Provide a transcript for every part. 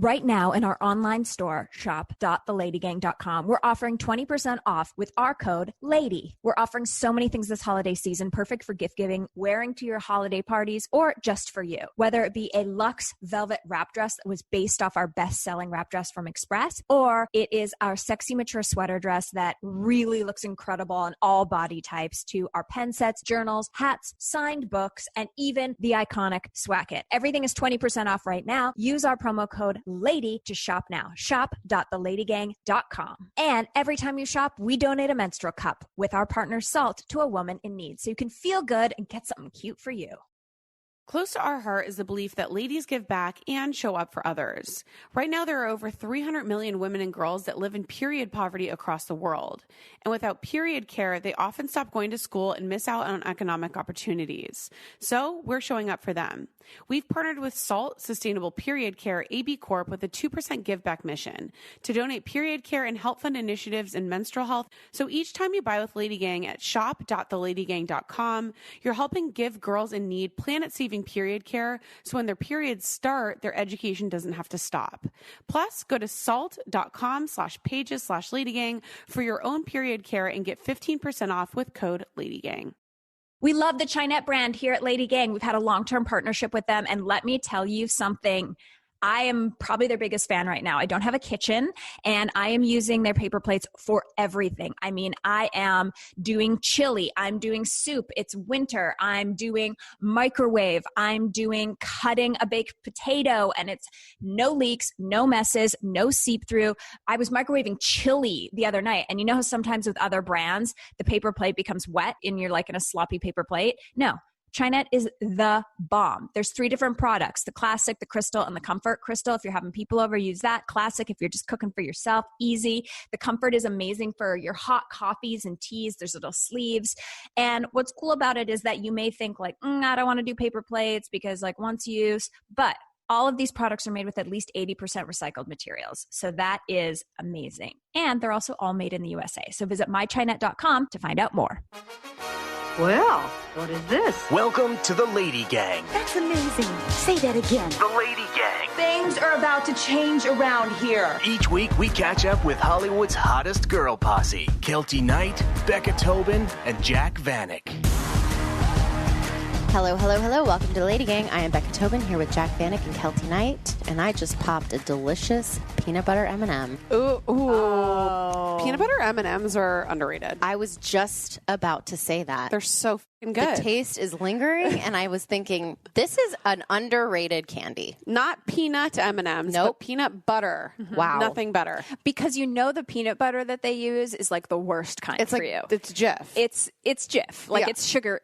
Right now in our online store, shop.theladygang.com, we're offering 20% off with our code LADY. We're offering so many things this holiday season, perfect for gift giving, wearing to your holiday parties, or just for you. Whether it be a luxe velvet wrap dress that was based off our best-selling wrap dress from Express, or it is our sexy mature sweater dress that really looks incredible on all body types, to our pen sets, journals, hats, signed books, and even the iconic Swacket. Everything is 20% off right now. Use our promo code LADY to shop now. Shop.theladygang.com. And every time you shop, we donate a menstrual cup with our partner Salt to a woman in need, so you can feel good and get something cute for you. Close to our heart is the belief that ladies give back and show up for others. Right now, there are over 300 million women and girls that live in period poverty across the world. And without period care, they often stop going to school and miss out on economic opportunities. So we're showing up for them. We've partnered with SALT Sustainable Period Care AB Corp with a 2% give back mission to donate period care and help fund initiatives in menstrual health. So each time you buy with LadyGang at shop.theladygang.com, you're helping give girls in need planet-saving period care, so when their periods start, their education doesn't have to stop. Plus, go to salt.com/pages/LadyGang for your own period care and get 15% off with code LadyGang. We love the Chinette brand here at LadyGang. We've had a long-term partnership with them, and let me tell you something. I am probably their biggest fan right now. I don't have a kitchen, and I am using their paper plates for everything. I mean, I am doing chili. I'm doing soup. It's winter. I'm doing microwave. I'm doing cutting a baked potato, and it's no leaks, no messes, no seep through. I was microwaving chili the other night, and you know how sometimes with other brands, the paper plate becomes wet and you're like in a sloppy paper plate? No. Chinette is the bomb. There's 3 different products, the Classic, the Crystal, and the Comfort. Crystal, if you're having people over, use that. Classic, if you're just cooking for yourself, easy. The Comfort is amazing for your hot coffees and teas. There's little sleeves. And what's cool about it is that you may think like, I don't want to do paper plates because like once use, but all of these products are made with at least 80% recycled materials. So that is amazing. And they're also all made in the USA. So visit mychinette.com to find out more. Well, what is this? Welcome to the Lady Gang. That's amazing. Say that again. The Lady Gang. Things are about to change around here. Each week, we catch up with Hollywood's hottest girl posse, Kelty Knight, Becca Tobin, and Jack Vanek. Hello, hello, hello. Welcome to the Lady Gang. I am Becca Tobin here with Jack Vanek and Kelty Knight, and I just popped a delicious peanut butter M&M. Ooh. Peanut butter M&Ms are underrated. I was just about to say that. They're so fucking good. The taste is lingering, and I was thinking, this is an underrated candy. Not peanut M&Ms, Nope. but peanut butter. Mm-hmm. Wow. Nothing better. Because you know the peanut butter that they use is like the worst kind It's for like, you. it's Jif. It's Jif. Like Yeah. it's sugar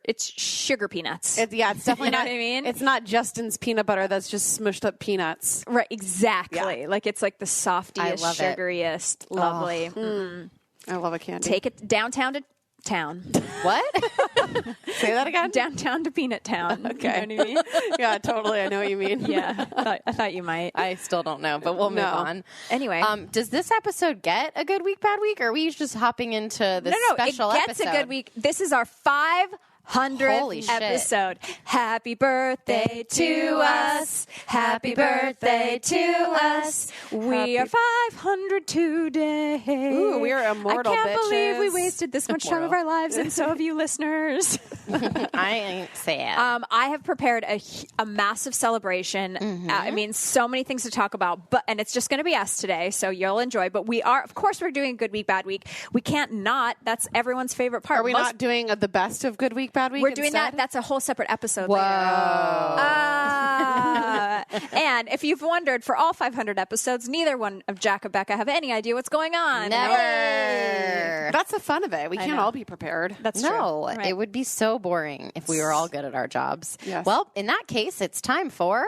peanuts. It's definitely You know not. what I mean? It's not Justin's peanut butter that's just smushed up peanuts. Right, exactly. Yeah. Like it's like the softiest, I love it. sugariest, lovely. I love a candy. Take it downtown to town. What? Say that again? Downtown to Peanut Town. Okay. You know what I mean? Yeah, totally. I know what you mean. Yeah. I thought you might. I still don't know, but we'll move on. Anyway. Does this episode get a good week, bad week, or are we just hopping into this special it gets episode? a good week. This is our 500th Holy shit. episode. Happy birthday to us. Happy birthday to us. We are 500 today. Ooh, we are immortal, I can't believe we bitches. wasted this much time of our lives, and so have you listeners. I ain't sad. I have prepared a massive celebration. I mean, so many things to talk about, and it's just going to be us today, so you'll enjoy. But we are, of course, we're doing Good Week, Bad Week. We can't not. That's everyone's favorite part. Are we not doing the best of Good Week, Bad Week? We're doing instead? that. That's a whole separate episode Whoa. later. And if you've wondered, for all 500 episodes, neither one of Jack and Becca have any idea what's going on. Never. That's the fun of it. We can't know. all be prepared. That's true. No, Right. it would be so boring if we were all good at our jobs. Yes. Well, in that case, it's time for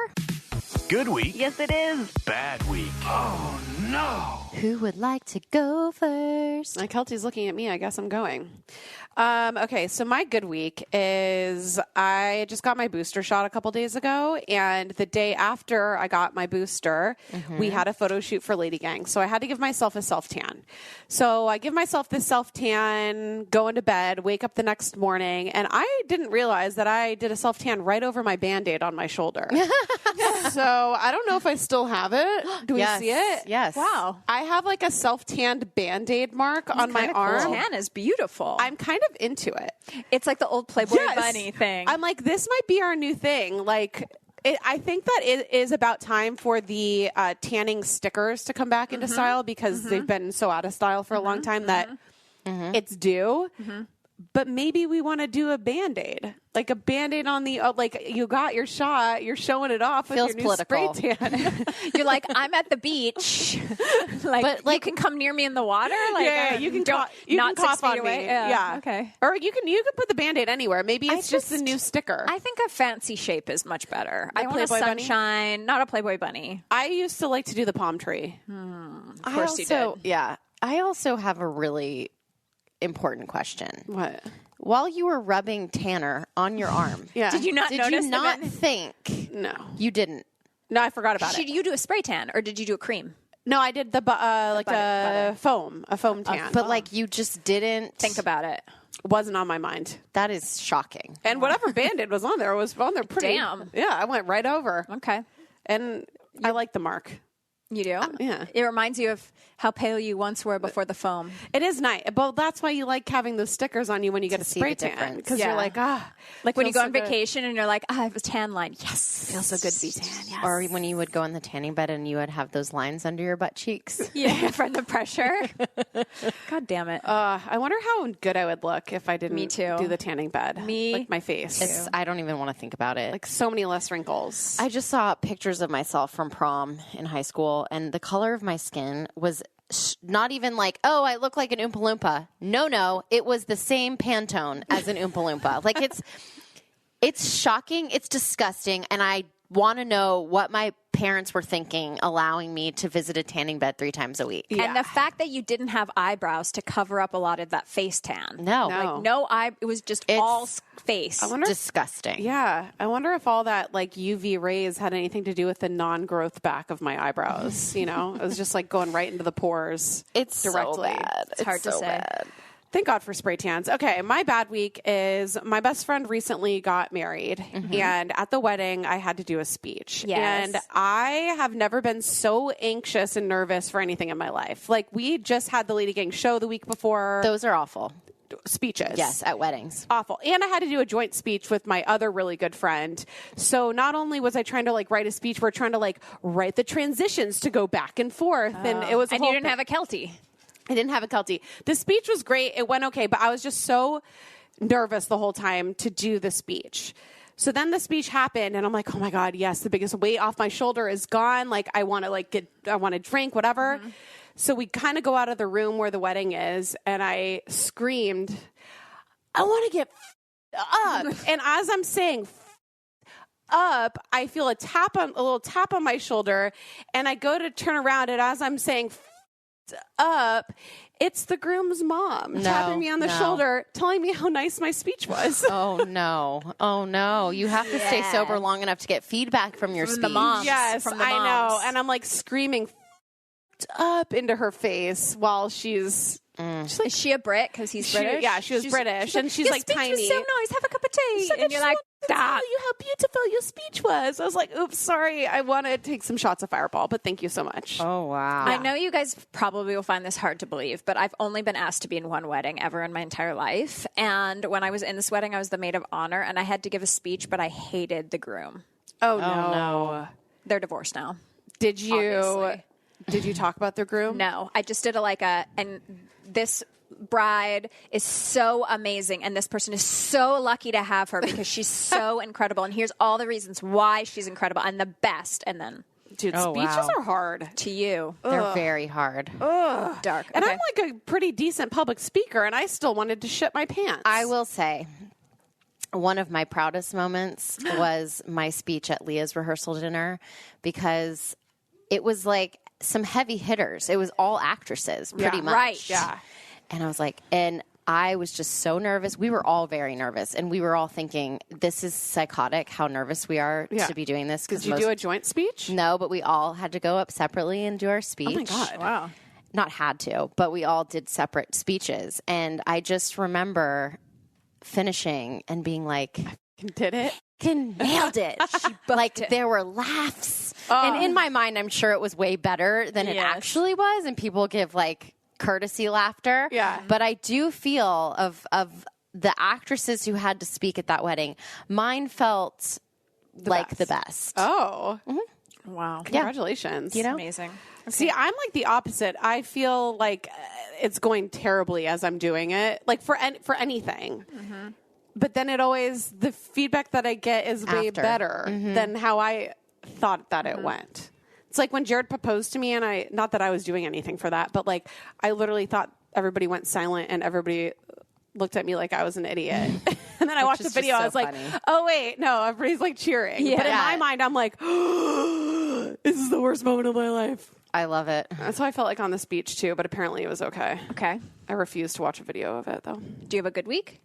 Good week. Yes, it is. Bad week. Oh, no. Who Would Like to Go First? Kelty's looking at me. I guess I'm going. Okay, so my good week is I just got my booster shot a couple days ago, and the day after I got my booster, we had a photo shoot for LadyGang. So I had to give myself a self-tan. So I give myself this self-tan, go into bed, wake up the next morning, and I didn't realize that I did a self-tan right over my Band-Aid on my shoulder. So I don't know if I still have it. Do we see it? Yes. Wow. I have like a self-tanned Band-Aid mark on my arm. Tan is beautiful. I'm kind of into it. It's like the old Playboy bunny thing. I'm like, this might be our new thing. Like, I think that it is about time for the tanning stickers to come back into style because they've been so out of style for a long time that it's due. But maybe we want to do a Band-Aid. Like a Band-Aid on the, like you got your shot, you're showing it off with Feels your new political. spray tan. You're like, I'm at the beach. But you can come near me in the water. Like, you can don't you not can 6 cough feet on away. me. Yeah. Okay. Or you can put the Band-Aid anywhere. Maybe it's just a new sticker. I think a fancy shape is much better. I want a Playboy bunny? sunshine, not a Playboy bunny. I used to like to do the palm tree. Of course you did. Yeah. I also have a really important question. What? While you were rubbing Tanner on your arm, Yeah. Did you not did notice you not that? think No. you didn't? No, I forgot about Did it. you do a spray tan or did you do a cream? No, I did the butter. a foam tan. But like you just didn't Think about it. Wasn't on my mind. That is shocking. And whatever Band-Aid was on there pretty. Damn. Yeah, I went right over. Okay. And I like the mark. You do? Yeah. It reminds you of how pale you once were before the foam. It is nice. But that's why you like having those stickers on you when you get a see spray the tan. difference. Because Yeah. you're like, Like when you feels go so on good. vacation and you're like, I have a tan line. Yes. Feels so good to be tan. Yes. Or when you would go in the tanning bed and you would have those lines under your butt cheeks. Yeah, from the pressure. God damn it. I wonder how good I would look if I didn't Me too. do the tanning bed. Me Like my face. I don't even want to think about it. Like so many less wrinkles. I just saw pictures of myself from prom in high school, and the color of my skin was not even like, oh, I look like an Oompa Loompa. No, it was the same Pantone as an Oompa Loompa. Like it's shocking, it's disgusting, and I want to know what my parents were thinking allowing me to visit a tanning bed 3 times a week. And the fact that you didn't have eyebrows to cover up a lot of that face tan. No. Like no eye, it was just all face. I wonder Disgusting. Yeah. I wonder if all that like UV rays had anything to do with the non-growth back of my eyebrows. You know, it was just like going right into the pores. It's directly. so bad. It's hard to so say. bad. Thank God for spray tans. Okay, my bad week is my best friend recently got married, and at the wedding, I had to do a speech. Yes. And I have never been so anxious and nervous for anything in my life. Like, we just had the LadyGang show the week before. Those are awful. Speeches. Yes, at weddings. Awful. And I had to do a joint speech with my other really good friend. So not only was I trying to like write a speech, we're trying to like write the transitions to go back and forth. And it was a and whole you didn't thing. have a Kelty. I didn't have a Kelty. The speech was great. It went okay, but I was just so nervous the whole time to do the speech. So then the speech happened, and I'm like, oh my God, yes, the biggest weight off my shoulder is gone. Like, I want to drink, whatever. So we kind of go out of the room where the wedding is, and I screamed, I want to get up. And as I'm saying up, I feel a little tap on my shoulder, and I go to turn around, and as I'm saying up, it's the groom's mom tapping me on the shoulder, telling me how nice my speech was. Oh no. You have to stay sober long enough to get feedback from your speech. the moms. Yes, From the I know. moms. And I'm like screaming up into her face while she's like, Is she a Brit? Because he's British? yeah, she was British, and she's Your like speech tiny. was so nice. Have a cup of tea. I And you're like, just wanted to stop. tell you how beautiful your speech was. I was like, oops, sorry. I want to take some shots of Fireball, but thank you so much. Oh wow. I know you guys probably will find this hard to believe, but I've only been asked to be in one wedding ever in my entire life. And when I was in this wedding, I was the maid of honor, and I had to give a speech, but I hated the groom. Oh, no. They're divorced now. Did you Obviously. did you talk about the groom? No, I just did and this bride is so amazing, and this person is so lucky to have her because she's so incredible, and here's all the reasons why she's incredible and the best. And then Dude, Oh, speeches wow. are hard. to you, They're very hard. dark. And Okay. I'm like a pretty decent public speaker, and I still wanted to shit my pants. I will say one of my proudest moments was my speech at Leah's rehearsal dinner because it was like some heavy hitters. It was all actresses, pretty much. right. Yeah. And I was like, and I was just so nervous. We were all very nervous, and we were all thinking, this is psychotic how nervous we are to be doing this. Did you do a joint speech? No, but we all had to go up separately and do our speech. Oh, my God. Wow. Not had to, but we all did separate speeches. And I just remember finishing and being like, Did it? nailed it. Like there were laughs. And in my mind, I'm sure it was way better than it actually was. And people give like courtesy laughter. Yeah. But I do feel of the actresses who had to speak at that wedding, mine felt the best. Oh. Mm-hmm. Wow. Congratulations. You know? Amazing. Okay. See, I'm like the opposite. I feel like it's going terribly as I'm doing it, like for anything. Mm-hmm. But then the feedback that I get is way better than how I thought that it went. It's like when Jared proposed to me, and not that I was doing anything for that, but like I literally thought everybody went silent and everybody looked at me like I was an idiot. And then I watched the video. I was like, oh, wait, no, everybody's like cheering. Yeah. But in my mind, I'm like, oh, this is the worst moment of my life. I love it. That's how I felt like on the speech, too. But apparently it was okay. Okay. I refused to watch a video of it, though. Do you have a good week?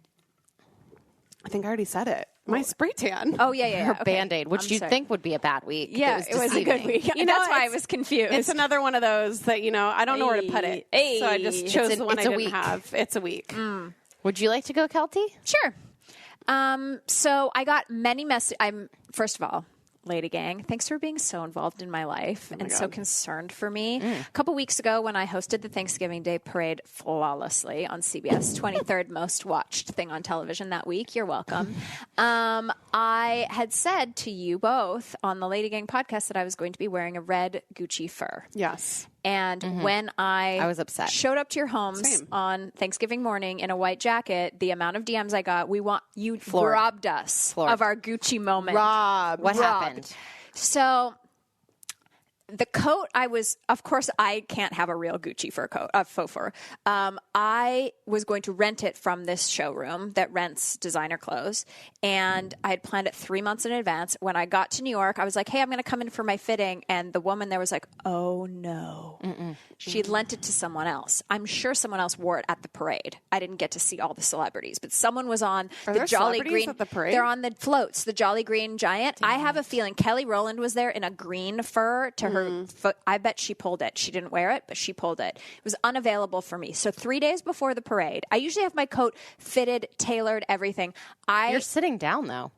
I think I already said it. My spray tan. Oh, yeah. Her Band-Aid, which you'd think would be a bad week. Yeah, it was a good week. That's why I was confused. It's another one of those that, I don't know where to put it. So I just chose the one I didn't have. It's a week. Would you like to go, Kelty? Sure. So I got many messages. First of all, LadyGang, thanks for being so involved in my life and so concerned for me. A couple weeks ago when I hosted the Thanksgiving Day Parade flawlessly on CBS, 23rd most watched thing on television that week. You're welcome. I had said to you both on the LadyGang podcast that I was going to be wearing a red Gucci fur. Yes. And when I was upset. Showed up to your homes on Thanksgiving morning in a white jacket, the amount of DMs I got, you robbed us of our Gucci moment. What happened? So the coat of course I can't have a real Gucci fur coat, faux fur. I was going to rent it from this showroom that rents designer clothes. And I had planned it 3 months in advance. When I got to New York, I was like, hey, I'm going to come in for my fitting. And the woman there was like, oh no. She'd lent it to someone else. I'm sure someone else wore it at the parade. I didn't get to see all the celebrities, but someone was on the Jolly Green. At the parade? They're on the floats, the Jolly Green Giant. I have a feeling Kelly Rowland was there in a green fur to her foot. I bet she pulled it. She didn't wear it, but she pulled it. It was unavailable for me. So 3 days before the parade, I usually have my coat fitted, tailored, everything. You're sitting down though.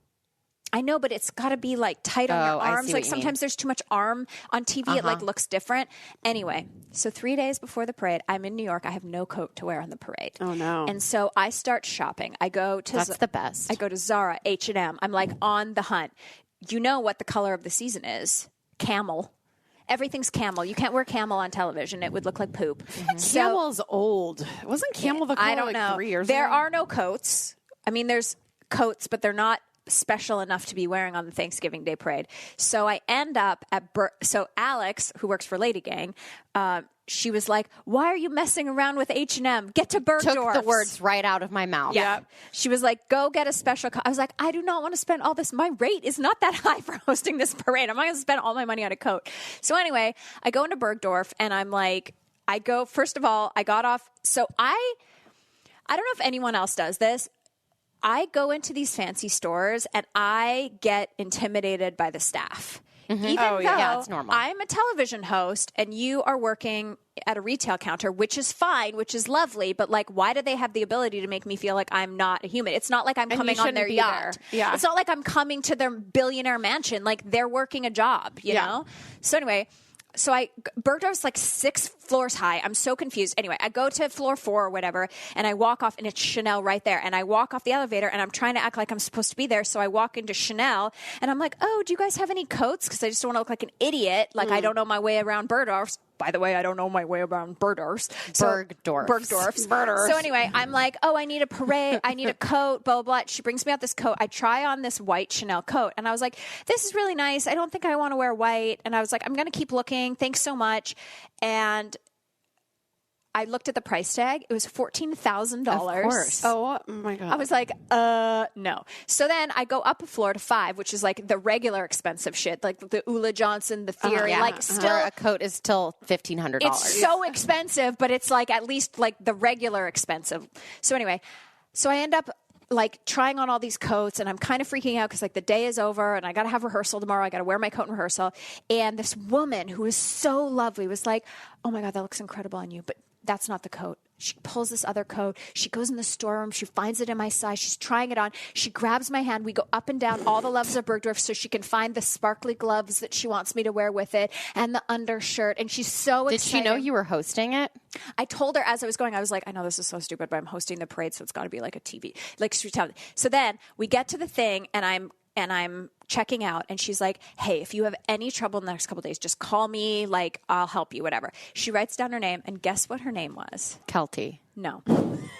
I know, but it's got to be like tight on your arms. Like sometimes there's too much arm on TV. It like looks different. Anyway, so 3 days before the parade, I'm in New York. I have no coat to wear on the parade. Oh no! And so I start shopping. I go to That's the best. I go to Zara, H&M. I'm like on the hunt. You know what the color of the season is? Camel. Everything's camel. You can't wear camel on television. It would look like poop. So, Camel's old. Wasn't camel the color I don't know. 3 years There ago? are no coats. I mean, there's coats, but they're not special enough to be wearing on the Thanksgiving Day Parade. So I end up at so Alex, who works for LadyGang, she was like, why are you messing around with H&M? Get to Bergdorf's. Took the words right out of my mouth. Yeah. She was like, go get a special I was like, I do not want to spend all this. My rate is not that high for hosting this parade. I'm not going to spend all my money on a coat. So anyway, I go into Bergdorf and I'm like, first of all, I got off. So I don't know if anyone else does this. I go into these fancy stores and I get intimidated by the staff. Even though it's normal. I'm a television host and you are working at a retail counter, which is fine, which is lovely, but like, why do they have the ability to make me feel like I'm not a human? It's not like I'm coming on their yacht. Yeah. It's not like I'm coming to their billionaire mansion. Like they're working a job, you know? So anyway, Bergdorf's like 6 floors high. I'm so confused. Anyway, I go to floor 4 or whatever, and I walk off, and it's Chanel right there. And I walk off the elevator, and I'm trying to act like I'm supposed to be there. So I walk into Chanel, and I'm like, oh, do you guys have any coats? Because I just don't want to look like an idiot. Like I don't know my way around Bergdorf's. By the way, I don't know my way around Bergdorf's. Bergdorf's. So anyway, I'm like, oh, I need a parade. I need a coat, blah, blah, blah. She brings me out this coat. I try on this white Chanel coat. And I was like, this is really nice. I don't think I want to wear white. And I was like, I'm going to keep looking. Thanks so much. And I looked at the price tag. It was $14,000. Of course. Oh my God. I was like, no. So then I go up a floor to 5, which is like the regular expensive shit, like the Ulla Johnson, the Theory, like still Where a coat is still $1,500. it's so expensive, but it's like at least like the regular expensive. So anyway, so I end up like trying on all these coats, and I'm kind of freaking out because like the day is over and I got to have rehearsal tomorrow. I got to wear my coat in rehearsal. And this woman who is so lovely was like, oh my God, that looks incredible on you, but that's not the coat. She pulls this other coat. She goes in the storeroom. She finds it in my size. She's trying it on. She grabs my hand. We go up and down all the Loves of Bergdorf so she can find the sparkly gloves that she wants me to wear with it and the undershirt. And she's so excited. Did she know you were hosting it? I told her as I was going, I was like, I know this is so stupid, but I'm hosting the parade, so it's got to be like a TV, like street television. So then we get to the thing, and I'm checking out, and she's like, hey, if you have any trouble in the next couple of days, just call me, like, I'll help you, whatever. She writes down her name, and guess what her name was? Kelty. No.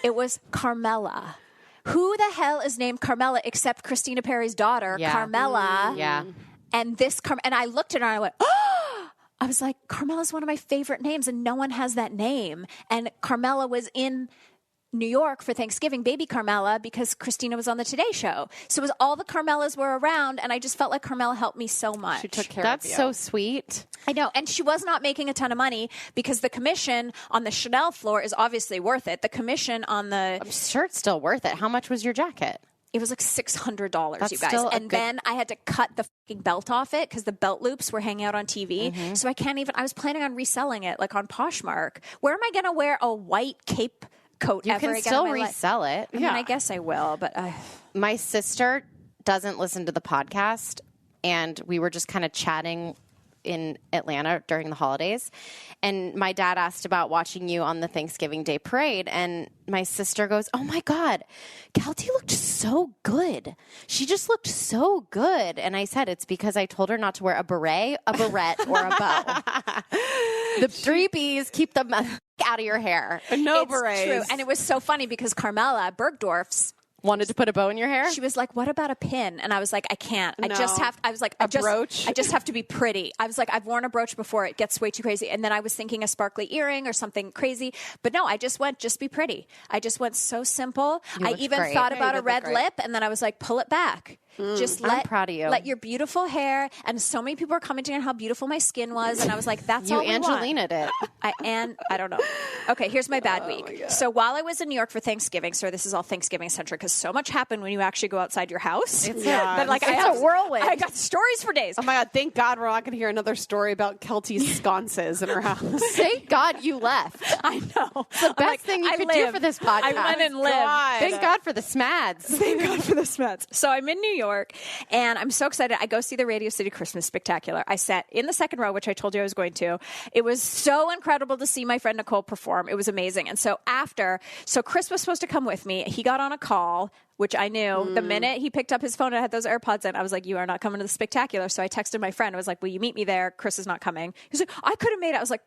It was Carmela. Who the hell is named Carmela except Christina Perry's daughter, Carmela? Yeah. And and I looked at her and I went, oh! I was like, Carmela's one of my favorite names, and no one has that name. And Carmela was in New York for Thanksgiving, baby Carmela, because Christina was on the Today Show. So it was all the Carmelas were around, and I just felt like Carmela helped me so much. She took care That's of you. so sweet. I know. And she was not making a ton of money because the commission on the Chanel floor is obviously worth it. The commission on the... I'm sure it's still worth it. How much was your jacket? It was like $600, That's you guys. still a And good- then I had to cut the fucking belt off it because the belt loops were hanging out on TV. So I was planning on reselling it like on Poshmark. Where am I going to wear a white cape coat You ever can again still in my life? resell it. I mean, I guess I will, but My sister doesn't listen to the podcast, and we were just kind of chatting in Atlanta during the holidays, and my dad asked about watching you on the Thanksgiving Day parade, and my sister goes, oh my God, Kelty looked so good. She just looked so good. And I said, it's because I told her not to wear a beret, or a bow. The 3 B's, keep them out of your hair. No it's berets. true. And it was so funny because Carmela Bergdorf's, Wanted to put a bow in your hair? she was like, what about a pin? And I was like, I can't. I No. just have, I was like, brooch? I just have to be pretty. I was like, I've worn a brooch before. It gets way too crazy. And then I was thinking a sparkly earring or something crazy. But no, I just went, just be pretty. I just went so simple. I looked even great. thought Yeah, about you a did red look great. lip. And then I was like, pull it back. Just I'm proud of you. Let your beautiful hair. And so many people were commenting on how beautiful my skin was. And I was like, that's You all we want. Angelina-'d it. I don't know. Okay, here's my bad week. So while I was in New York for Thanksgiving, so this is all Thanksgiving centric because so much happened when you actually go outside your house. That, like, It's I have a whirlwind. I got stories for days. Oh my God, thank God we're not going to hear another story about Kelty's sconces in her house. Thank God you left. I know. The best thing you could do for this podcast. I went and lived. God. Thank God for the smads. Thank God for the Smets. So I'm in New York, and I'm so excited. I go see the Radio City Christmas Spectacular. I sat in the second row, which I told you I was going to. It was so incredible to see my friend Nicole perform. It was amazing. And so Chris was supposed to come with me. He got on a call, which I knew. The minute he picked up his phone and I had those AirPods in, I was like, you are not coming to the spectacular. So I texted my friend. I was like, will you meet me there? Chris is not coming. He was like, I could have made it. I was like,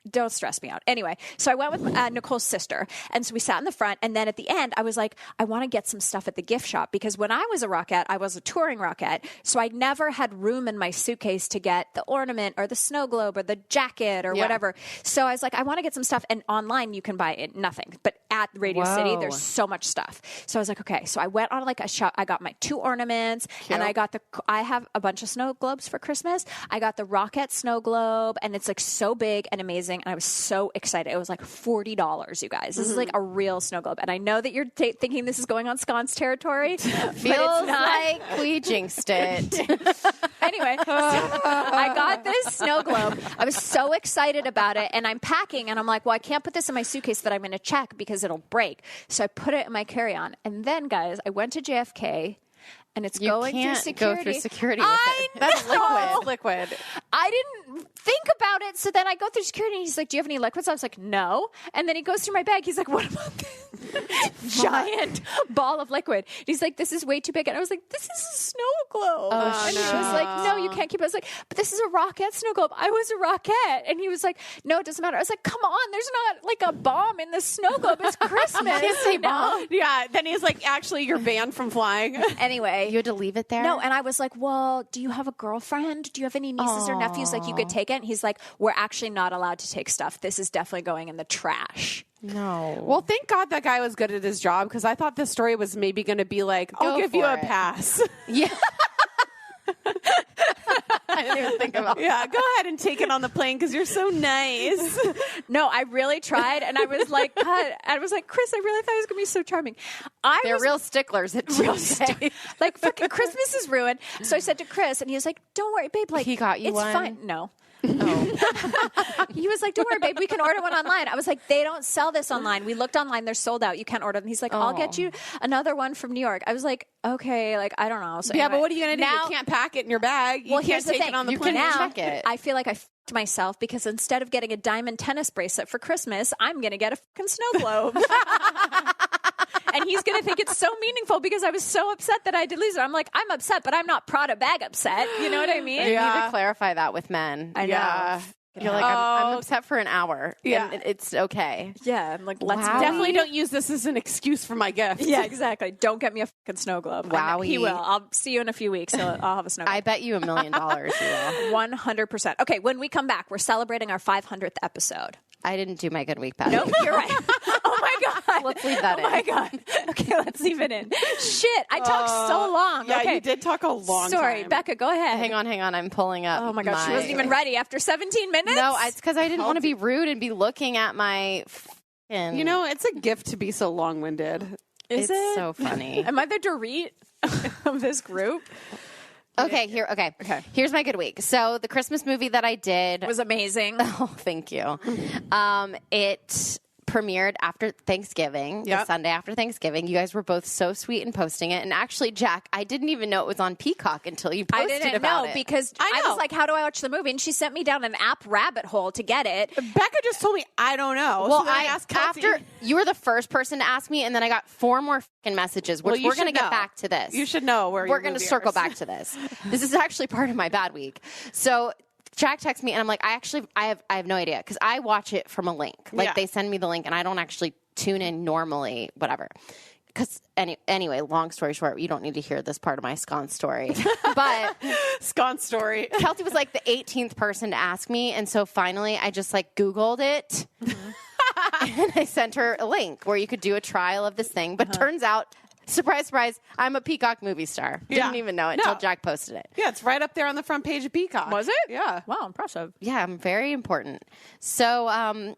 don't stress me out. Anyway, so I went with Nicole's sister. And so we sat in the front. And then at the end, I was like, I want to get some stuff at the gift shop. Because when I was a Rockette, I was a touring Rockette. So I never had room in my suitcase to get the ornament or the snow globe or the jacket or whatever. So I was like, I want to get some stuff. And online, you can buy it, nothing. But at Radio City, there's so much stuff. So I was like, okay. So I went on like a shop. I got my 2 ornaments. And I have a bunch of snow globes for Christmas. I got the Rockette snow globe. And it's like so big and amazing. And I was so excited. It was like $40, you guys. This is like a real snow globe. And I know that you're thinking this is going on sconce territory. Feels like we jinxed it. Anyway, so I got this snow globe. I was so excited about it. And I'm packing. And I'm like, well, I can't put this in my suitcase that I'm going to check because it'll break. So I put it in my carry-on. And then, guys, I went to JFK. And it's You going can't through security. go through security with I it. That's know. liquid. I didn't think about it. So then I go through security and he's like, do you have any liquids? I was like, no. And then he goes through my bag. He's like, what about this giant ball of liquid? And he's like, this is way too big. And I was like, this is a snow globe. And he was like, no, you can't keep it. I was like, but this is a Rockette snow globe. I was a Rockette. And he was like, no, it doesn't matter. I was like, come on. There's not like a bomb in the snow globe. It's Christmas. Can't say bomb. Yeah, then he's like, actually, you're banned from flying. Anyway, You had to leave it there? No, and I was like, well, do you have a girlfriend? Do you have any nieces or nephews like you could take it? And he's like, we're actually not allowed to take stuff. This is definitely going in the trash. No. Well, thank God that guy was good at his job, because I thought this story was maybe going to be like, I'll give you a pass. Yeah. I didn't even think about that. Yeah, go ahead and take it on the plane because you're so nice. No, I really tried, and I was like, God, I was like, Chris, I really thought he was going to be so charming. They're real sticklers at Tuesday. Like, fucking Christmas is ruined. So I said to Chris, and he was like, don't worry, babe. Like, He got you it's one? fine. No. Oh. He was like, don't worry, babe. We can order one online. I was like, they don't sell this online. We looked online. They're sold out. You can't order them. He's like, I'll get you another one from New York. I was like, okay, like, I don't know. So Yeah, anyway, but what are you going to do? You can't pack it in your bag. You can't here's the take thing. it on the You plane. can Now, check it. I feel like I f***ed myself because instead of getting a diamond tennis bracelet for Christmas, I'm going to get a fucking snow globe. And he's going to think it's so meaningful because I was so upset that I did lose it. I'm like, I'm upset, but I'm not Prada bag upset. You know what I mean? You need to clarify that with men. I know. Yeah. You're like, I'm upset for an hour. Yeah. And it's okay. Yeah, I'm like, let's Wow. Definitely don't use this as an excuse for my gift. Yeah, exactly. Don't get me a fucking snow globe. Wowie. He will. I'll see you in a few weeks. I'll have a snow globe. I bet you $1 million you will. 100%. Okay, when we come back, we're celebrating our 500th episode. I didn't do my good week, Pat. Nope, you're right. Oh my God. Let's leave that in. Oh my God. Okay, let's leave it in. Shit, I talked so long. Yeah, okay. you did talk a long Sorry, time. Becca, go ahead. Hang on. I'm pulling up. Oh my God, she wasn't even ready after 17 minutes? No, it's because I didn't want to be rude and be looking at my fucking... You know, it's a gift to be so long-winded. Is it's it? so funny. Am I the Dorit of this group? Okay. Here's my good week. So the Christmas movie that I did It was amazing. Oh, thank you. It premiered after Thanksgiving, the Sunday after Thanksgiving. You guys were both so sweet in posting it. And actually, Jack, I didn't even know it was on Peacock until you posted I didn't about know it. because I was like, how do I watch the movie? And she sent me down an app rabbit hole to get it. Becca just told me, I don't know. Well, so then I asked Kelsey. after you were the first person to ask me, and then I got 4 more fucking messages, which you we're going to should get know. back to this. You should know where we're going to circle back to this. This is actually part of my bad week. So Jack texts me, and I'm like, I have no idea because I watch it from a link. Like they send me the link, and I don't actually tune in normally. Whatever. Because anyway, long story short, you don't need to hear this part of my scone story. But Scone story. Kelsey was like the 18th person to ask me, and so finally I just like Googled it. And I sent her a link where you could do a trial of this thing. But turns out, surprise, surprise, I'm a Peacock movie star. Didn't even know it until Jack posted it. Yeah, it's right up there on the front page of Peacock. Was it? Yeah. Wow, impressive. Yeah, I'm very important. So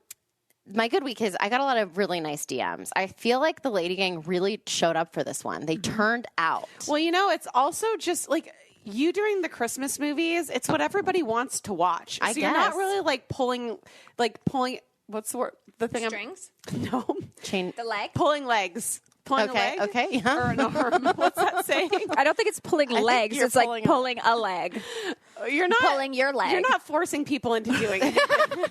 my good week is I got a lot of really nice DMs. I feel like the LadyGang really showed up for this one. They turned out. Well, you know, it's also just like you during the Christmas movies, it's what everybody wants to watch. I You're not guess. really like pulling, what's the word? The thing Strings? No. Chain. The leg? Pulling legs. Pulling a leg? Okay. Yeah. Or what's that saying? I don't think it's pulling legs. you're It's like pulling pulling a leg. You're not Pulling your leg. You're not forcing people into doing it.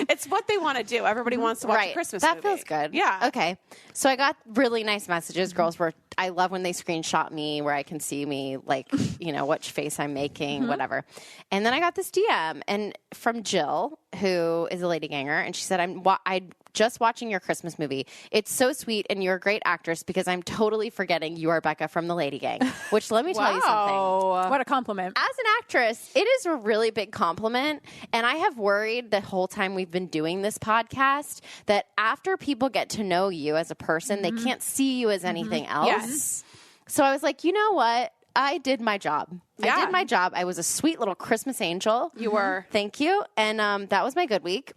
It's what they want to do. Everybody wants to watch a Christmas that movie. feels good. Yeah. Okay. So I got really nice messages. Girls were, I love when they screenshot me where I can see me, like, you know, what face I'm making, whatever. And then I got this DM and from Jill, who is a LadyGanger, and she said, I just watching your Christmas movie. It's so sweet, and you're a great actress because I'm totally forgetting you are Becca from the LadyGang. Which, let me tell you something. What a compliment. As an actress, it is a really big compliment. And I have worried the whole time we've been doing this podcast that after people get to know you as a person, they can't see you as anything else. Yes. So I was like, you know what? I did my job. Yeah. I did my job. I was a sweet little Christmas angel. You were. Thank you. And that was my good week.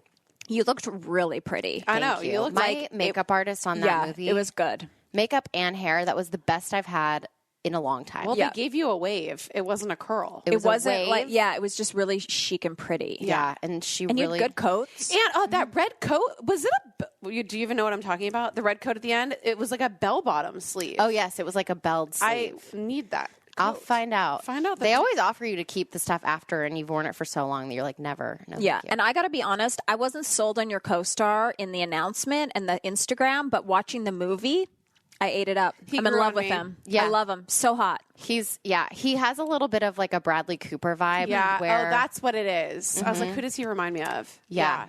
You looked really pretty. I know. Thank you. You look my like makeup artist on that movie. It was good. Makeup and hair. That was the best I've had in a long time. Well, they gave you a wave. It wasn't a curl. It was a wasn't wave. like, it was just really chic and pretty. Yeah, and she And you really had good coats. And that red coat, was it do you even know what I'm talking about? The red coat at the end? It was like a bell-bottom sleeve. Oh yes, it was like a belled I sleeve. need that. I'll find out. Find out. They always offer you to keep the stuff after, and you've worn it for so long that you're like, never. No, Yeah, thank you. and I got to be honest, I wasn't sold on your co-star in the announcement and the Instagram, but watching the movie, I ate it up. I'm in grew love on with me. him. Yeah. I love him. So hot. he has a little bit of like a Bradley Cooper vibe. Yeah. Where, Oh, that's what it is. I was like, who does he remind me of? yeah.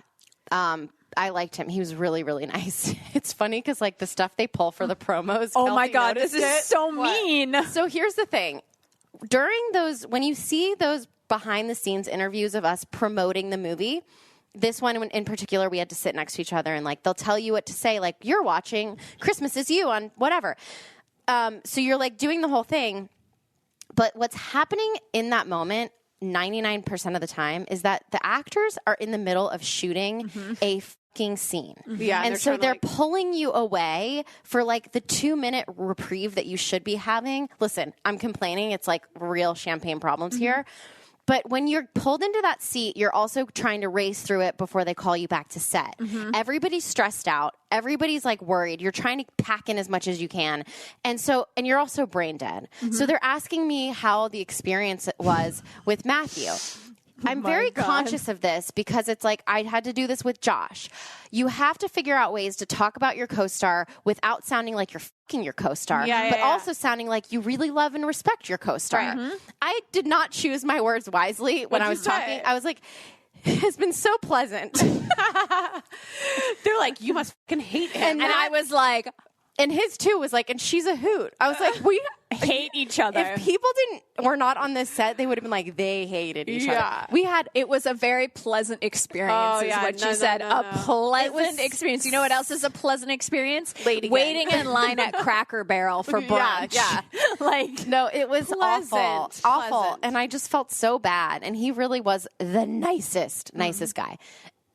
I liked him. He was really, really nice. It's funny because like the stuff they pull for the promos. Oh my Kelty God, this noticed is it. so mean. So here's the thing. During those, when you see those behind the scenes interviews of us promoting the movie, this one in particular, we had to sit next to each other and like they'll tell you what to say. Like you're watching Christmas Is You on whatever. So you're like doing the whole thing. But what's happening in that moment 99% of the time is that the actors are in the middle of shooting a fucking scene. Yeah, and so they're pulling you away for like the 2-minute reprieve that you should be having. Listen, I'm complaining. It's like real champagne problems here. But when you're pulled into that seat, you're also trying to race through it before they call you back to set. Everybody's stressed out. Everybody's like worried. You're trying to pack in as much as you can. And you're also brain dead. So they're asking me how the experience was with Matthew. I'm very conscious of this because it's like I had to do this with Josh. You have to figure out ways to talk about your co-star without sounding like you're fucking your co-star, but also sounding like you really love and respect your co-star. I did not choose my words wisely when I was talking. I was like, it's been so pleasant. They're like, you must fucking hate him. And I was like, and his too was like, and she's a hoot. I was like, we hate each other. If people were not on this set, they would have been like, they hated each other. It was a very pleasant experience, is what she said. A pleasant experience. You know what else is a pleasant experience? LadyGang. Waiting in line at Cracker Barrel for brunch. Like, no, it was awful. Pleasant. And I just felt so bad. And he really was the nicest guy.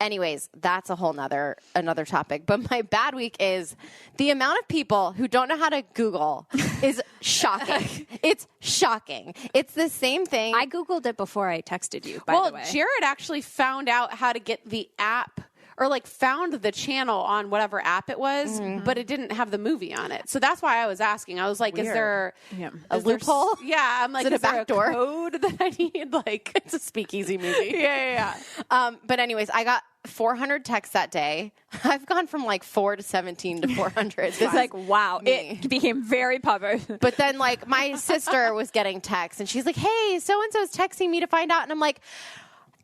Anyways, that's a whole another topic. But my bad week is the amount of people who don't know how to Google is shocking. It's shocking. It's the same thing. I Googled it before I texted you, by the way. Jared actually found out how to get the app or like found the channel on whatever app it was, but it didn't have the movie on it. So that's why I was asking. I was like, Weird. is there a loophole? Yeah. I'm like, is it a there backdoor code that I need? Like, it's a speakeasy movie. yeah. But anyways, I got 400 texts that day. I've gone from like 4 to 17 to 400. It's like, wow, it became very popular. But then like my sister was getting texts and she's like, hey, so-and-so's texting me to find out. And I'm like,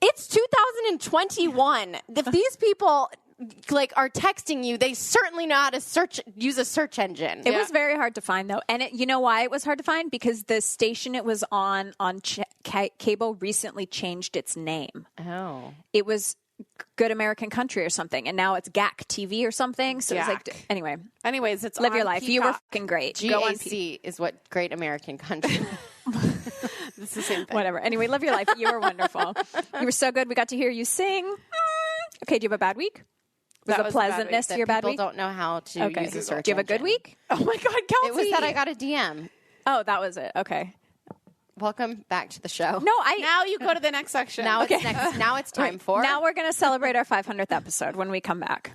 it's 2021. If these people like are texting you, they certainly know how to use a search engine. It was very hard to find though. And you know why it was hard to find? Because the station it was on cable recently changed its name. Oh. It was Good American Country or something, and now it's GAC TV or something. So it's like, anyways, it's live on your life. Peacock. You were fucking great. GAC is what Great American Country. It's the same thing. Whatever. Anyway, live your life. You were wonderful. You were so good. We got to hear you sing. Okay, do you have a bad week? Was the pleasantness to your bad week? People don't know how to use a search Do you have a good engine. week? Oh my God, Kelsey. It was that I got a DM. Oh, that was it. Okay. Welcome back to the show. No, now you go to the next section. Now it's time for. Now we're going to celebrate our 500th episode when we come back.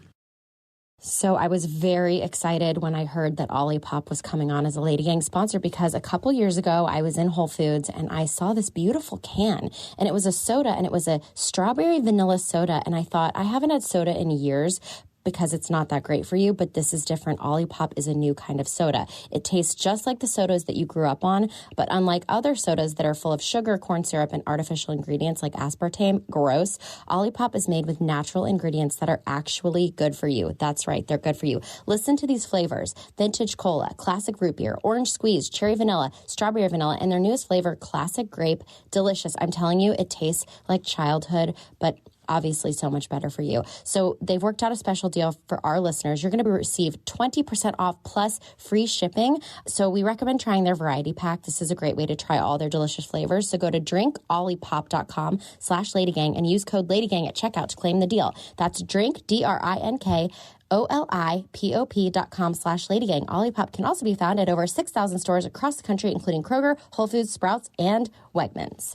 So I was very excited when I heard that Olipop was coming on as a LadyGang sponsor because a couple years ago I was in Whole Foods and I saw this beautiful can and it was a soda and it was a strawberry vanilla soda. And I thought, I haven't had soda in years because it's not that great for you, but this is different. Olipop is a new kind of soda. It tastes just like the sodas that you grew up on, but unlike other sodas that are full of sugar, corn syrup, and artificial ingredients like aspartame, gross, Olipop is made with natural ingredients that are actually good for you. That's right, they're good for you. Listen to these flavors: vintage cola, classic root beer, orange squeeze, cherry vanilla, strawberry vanilla, and their newest flavor, classic grape. Delicious. I'm telling you, it tastes like childhood, but obviously so much better for you. So they've worked out a special deal for our listeners. You're going to receive 20% off plus free shipping. So we recommend trying their variety pack. This is a great way to try all their delicious flavors. So go to drinkolipop.com/LadyGang and use code LadyGang at checkout to claim the deal. That's drink, DRINKOLIPOP.com/LadyGang. Olipop can also be found at over 6,000 stores across the country, including Kroger, Whole Foods, Sprouts, and Wegmans.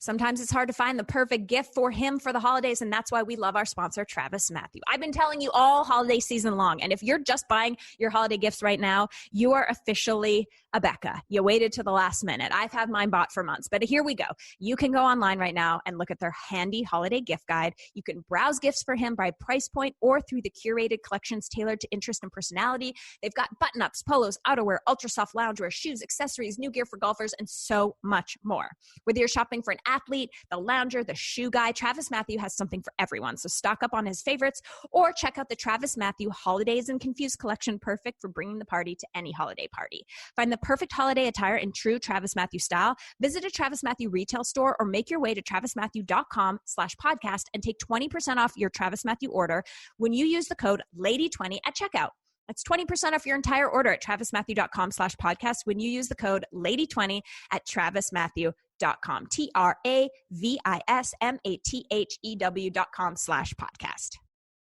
Sometimes it's hard to find the perfect gift for him for the holidays, and that's why we love our sponsor, Travis Matthew. I've been telling you all holiday season long, and if you're just buying your holiday gifts right now, you are officially a Becca. You waited to the last minute. I've had mine bought for months, but here we go. You can go online right now and look at their handy holiday gift guide. You can browse gifts for him by price point or through the curated collections tailored to interest and personality. They've got button-ups, polos, outerwear, ultra soft loungewear, shoes, accessories, new gear for golfers, and so much more. Whether you're shopping for an athlete, the lounger, the shoe guy, TravisMathew has something for everyone. So stock up on his favorites or check out the TravisMathew Holidays and Confused collection, perfect for bringing the party to any holiday party. Find the perfect holiday attire in true TravisMathew style. Visit a TravisMathew retail store or make your way to travismathew.com/podcast and take 20% off your TravisMathew order when you use the code LADY20 at checkout. That's 20% off your entire order at travismathew.com/podcast when you use the code LADY20 at travismathew.com. TravisMathew.com/podcast.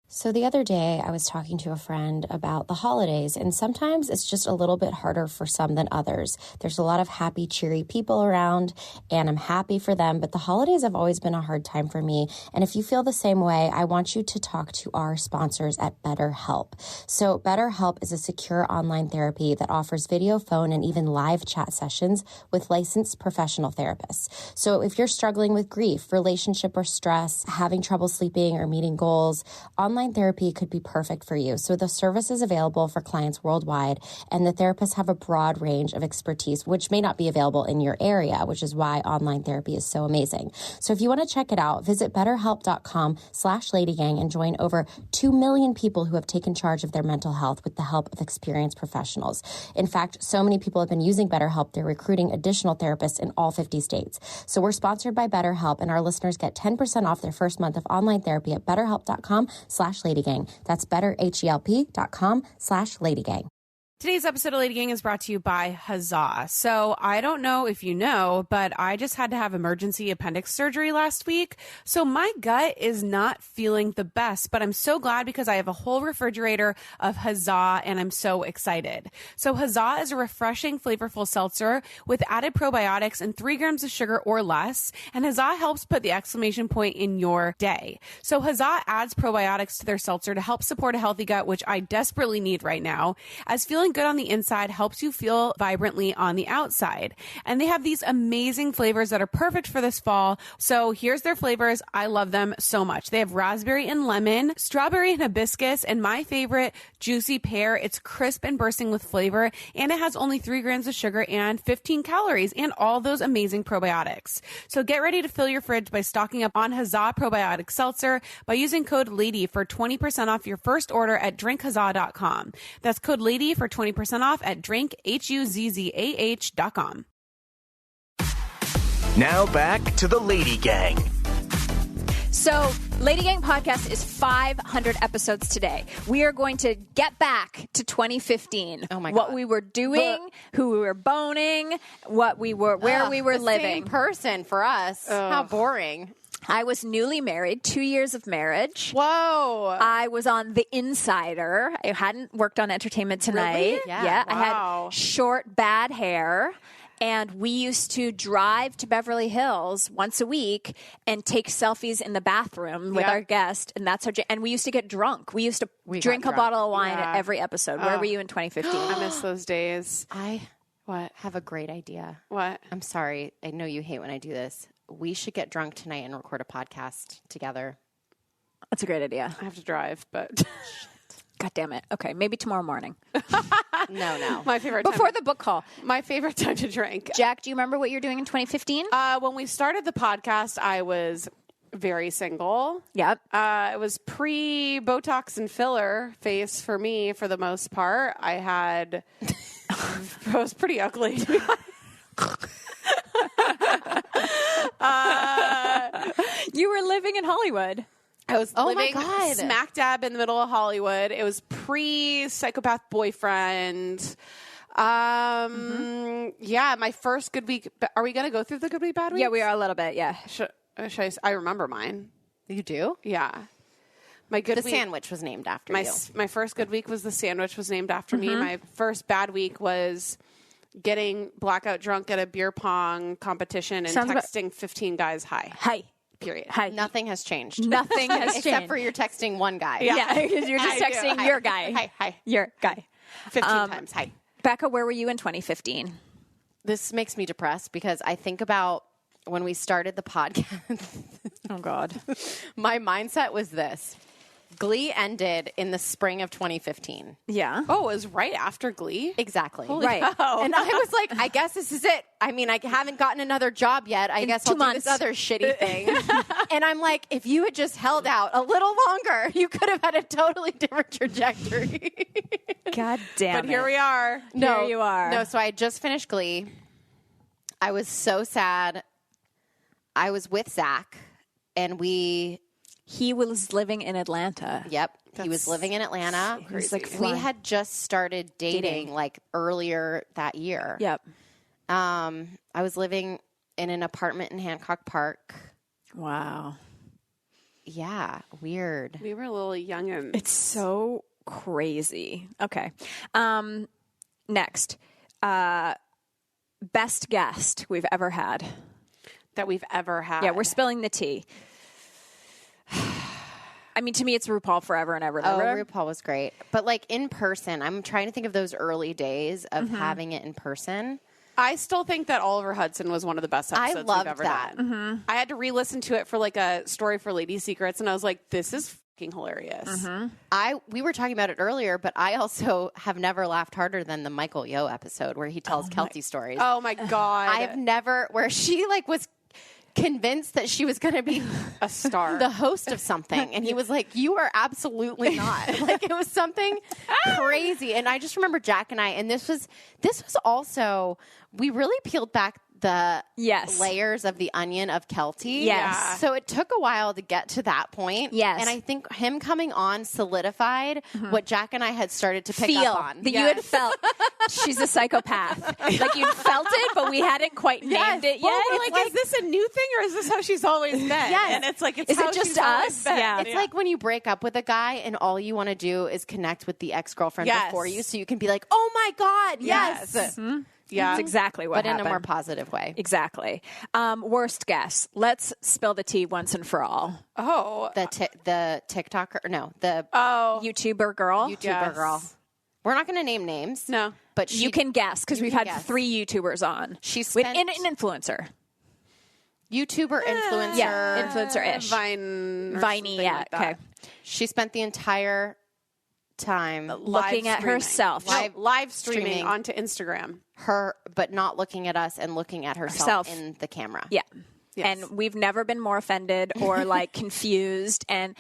So the other day I was talking to a friend about the holidays, and sometimes it's just a little bit harder for some than others. There's a lot of happy, cheery people around, and I'm happy for them, but the holidays have always been a hard time for me. And if you feel the same way, I want you to talk to our sponsors at BetterHelp. So BetterHelp is a secure online therapy that offers video, phone, and even live chat sessions with licensed professional therapists. So if you're struggling with grief, relationship or stress, having trouble sleeping or meeting goals, online therapy could be perfect for you. So the service is available for clients worldwide, and the therapists have a broad range of expertise, which may not be available in your area, which is why online therapy is so amazing. So if you want to check it out, visit betterhelp.com/LadyGang and join over 2 million people who have taken charge of their mental health with the help of experienced professionals. In fact, so many people have been using BetterHelp, they're recruiting additional therapists in all 50 states. So we're sponsored by BetterHelp, and our listeners get 10% off their first month of online therapy at betterhelp.com/LadyGang. That's betterhelp.com/LadyGang. Today's episode of Lady Gang is brought to you by Huzzah. So I don't know if you know, but I just had to have emergency appendix surgery last week. So my gut is not feeling the best, but I'm so glad because I have a whole refrigerator of Huzzah and I'm so excited. So Huzzah is a refreshing, flavorful seltzer with added probiotics and 3 grams of sugar or less. And Huzzah helps put the exclamation point in your day. So Huzzah adds probiotics to their seltzer to help support a healthy gut, which I desperately need right now, as feeling good on the inside helps you feel vibrantly on the outside. And they have these amazing flavors that are perfect for this fall. So here's their flavors. I love them so much. They have raspberry and lemon, strawberry and hibiscus, and my favorite, juicy pear. It's crisp and bursting with flavor, and it has only 3 grams of sugar and 15 calories and all those amazing probiotics. So get ready to fill your fridge by stocking up on Huzzah Probiotic Seltzer by using code LADY for 20% off your first order at drinkhuzzah.com. That's code LADY for 20% off at drinkhuzzah.com. Now back to the Lady Gang. So, Lady Gang Podcast is 500 episodes today. We are going to get back to 2015. Oh my God. What we were doing, who we were boning, what we were, where we were living. Same person for us. How boring. I was newly married, 2 years of marriage. Whoa. I was on The Insider. I hadn't worked on Entertainment Tonight. Really? Yeah. Wow. I had short, bad hair. And we used to drive to Beverly Hills once a week and take selfies in the bathroom with our guest. And that's and we used to get drunk. We used to drink a bottle of wine at every episode. Where were you in 2015? I miss those days. What? Have a great idea. What? I'm sorry. I know you hate when I do this. We should get drunk tonight and record a podcast together. That's a great idea. I have to drive, but... God damn it. Okay, maybe tomorrow morning. No. My favorite Before time the book call. My favorite time to drink. Jack, do you remember what you're doing in 2015? When we started the podcast, I was very single. Yep. It was pre-Botox and filler face for me for the most part. I was pretty ugly. You were living in Hollywood. I was living God. smack dab in the middle of Hollywood. It was pre-psychopath boyfriend. Yeah, my first good week. Are we going to go through the good week, bad week? Yeah, we are a little bit, yeah. I remember mine. You do? Yeah. My good The week, sandwich was named after you. my first good week was the sandwich was named after me. My first bad week was getting blackout drunk at a beer pong competition and texting 15 guys hi. Hi. Period. Hi. Nothing has changed. Nothing has changed. Except for you're texting one guy. Yeah, you're just I do. texting Hi. your guy. Hi. Your guy. 15 times. Hi. Becca, where were you in 2015? This makes me depressed because I think about when we started the podcast. Oh, God. My mindset was this. Glee ended in the spring of 2015. Yeah. Oh, it was right after Glee? Exactly. Right. And I was like, I guess this is it. I mean, I haven't gotten another job yet. I guess I'll 2 do months. this other shitty thing. And I'm like, if you had just held out a little longer, you could have had a totally different trajectory. God damn But here we are. No, Here you are. No, so I had just finished Glee. I was so sad. I was with Zach, and He was living in Atlanta. he was living in Atlanta. He was, like, We flying. had just started dating like earlier that year. Yep. I was living in an apartment in Hancock Park. Wow. Yeah, weird. We were little youngins. It's so crazy. Okay. Next. Best guest we've ever had. that we've ever had. Yeah, we're spilling the tea. I mean, to me, it's RuPaul forever and ever and Oh, ever. RuPaul was great. But like in person, I'm trying to think of those early days of Mm-hmm. having it in person. I still think that Oliver Hudson was one of the best episodes loved we've ever that. done. I had to re-listen to it for like a story for Lady Secrets, and I was like, this is fucking hilarious. We were talking about it earlier, but I also have never laughed harder than the Michael Yo episode where he tells Kelty stories. Oh my God. I have never, where she like was convinced that she was going to be a star. the host of something, and he was like, you are absolutely not. Like, it was something crazy. And I just remember Jack and I, and this was also, we really peeled back the Yes. layers of the onion of Kelty. Yes. So it took a while to get to that point. Yes. And I think him coming on solidified what Jack and I had started to pick Feel up on. that you had felt she's a psychopath. Like you'd felt it, but we hadn't quite named it yet. Well, we're like, is this a new thing or is this how she's always been? Yes. And it's like, it's Is how it just she's always us? been. Yeah. It's like when you break up with a guy and all you want to do is connect with the ex-girlfriend Yes. before you so you can be like, oh my God, yes. Yeah. That's exactly what But happened. in a more positive way. Exactly. Worst guess. Let's spill the tea once and for all. Oh. The TikToker, no, the YouTuber girl. YouTuber Yes. girl. We're not going to name names. No. But You can guess because we've had guess. 3 YouTubers on. She with spent- an influencer. YouTuber, influencer. Yeah, influencer-ish. Vine. or Viney, something yeah. like that. Okay. She spent the entire time Looking at streaming. herself. No, live streaming streaming. onto Instagram. but not looking at us and looking at herself in the camera. Yeah. Yes. And we've never been more offended or like confused. And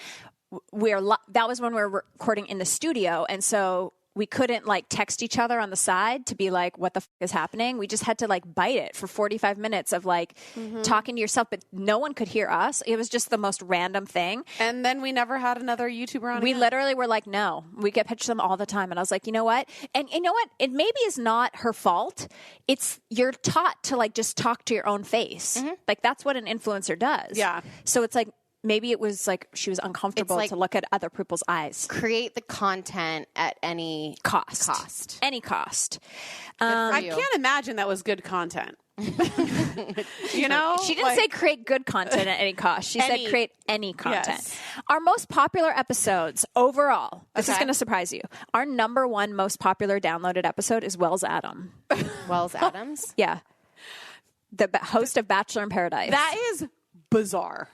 that was when we were recording in the studio. And so we couldn't like text each other on the side to be like, what the f is happening? We just had to like bite it for 45 minutes of like talking to yourself, but no one could hear us. It was just the most random thing. And then we never had another YouTuber on We again. literally were like, no, we get pitched them all the time. And I was like, you know what? And you know what? It maybe is not her fault. It's you're taught to like just talk to your own face. Like that's what an influencer does. Yeah. So it's like, maybe it was like she was uncomfortable like- to look at other people's eyes. Create the content at any Cost. Any cost. I can't imagine that was good content. You know? She didn't say create good content at any cost. She said create any content. Yes. Our most popular episodes overall, this is Okay. going to surprise you. Our number 1 most popular downloaded episode is Wells Adam. Wells Adams. Yeah. The host of Bachelor in Paradise. That is bizarre.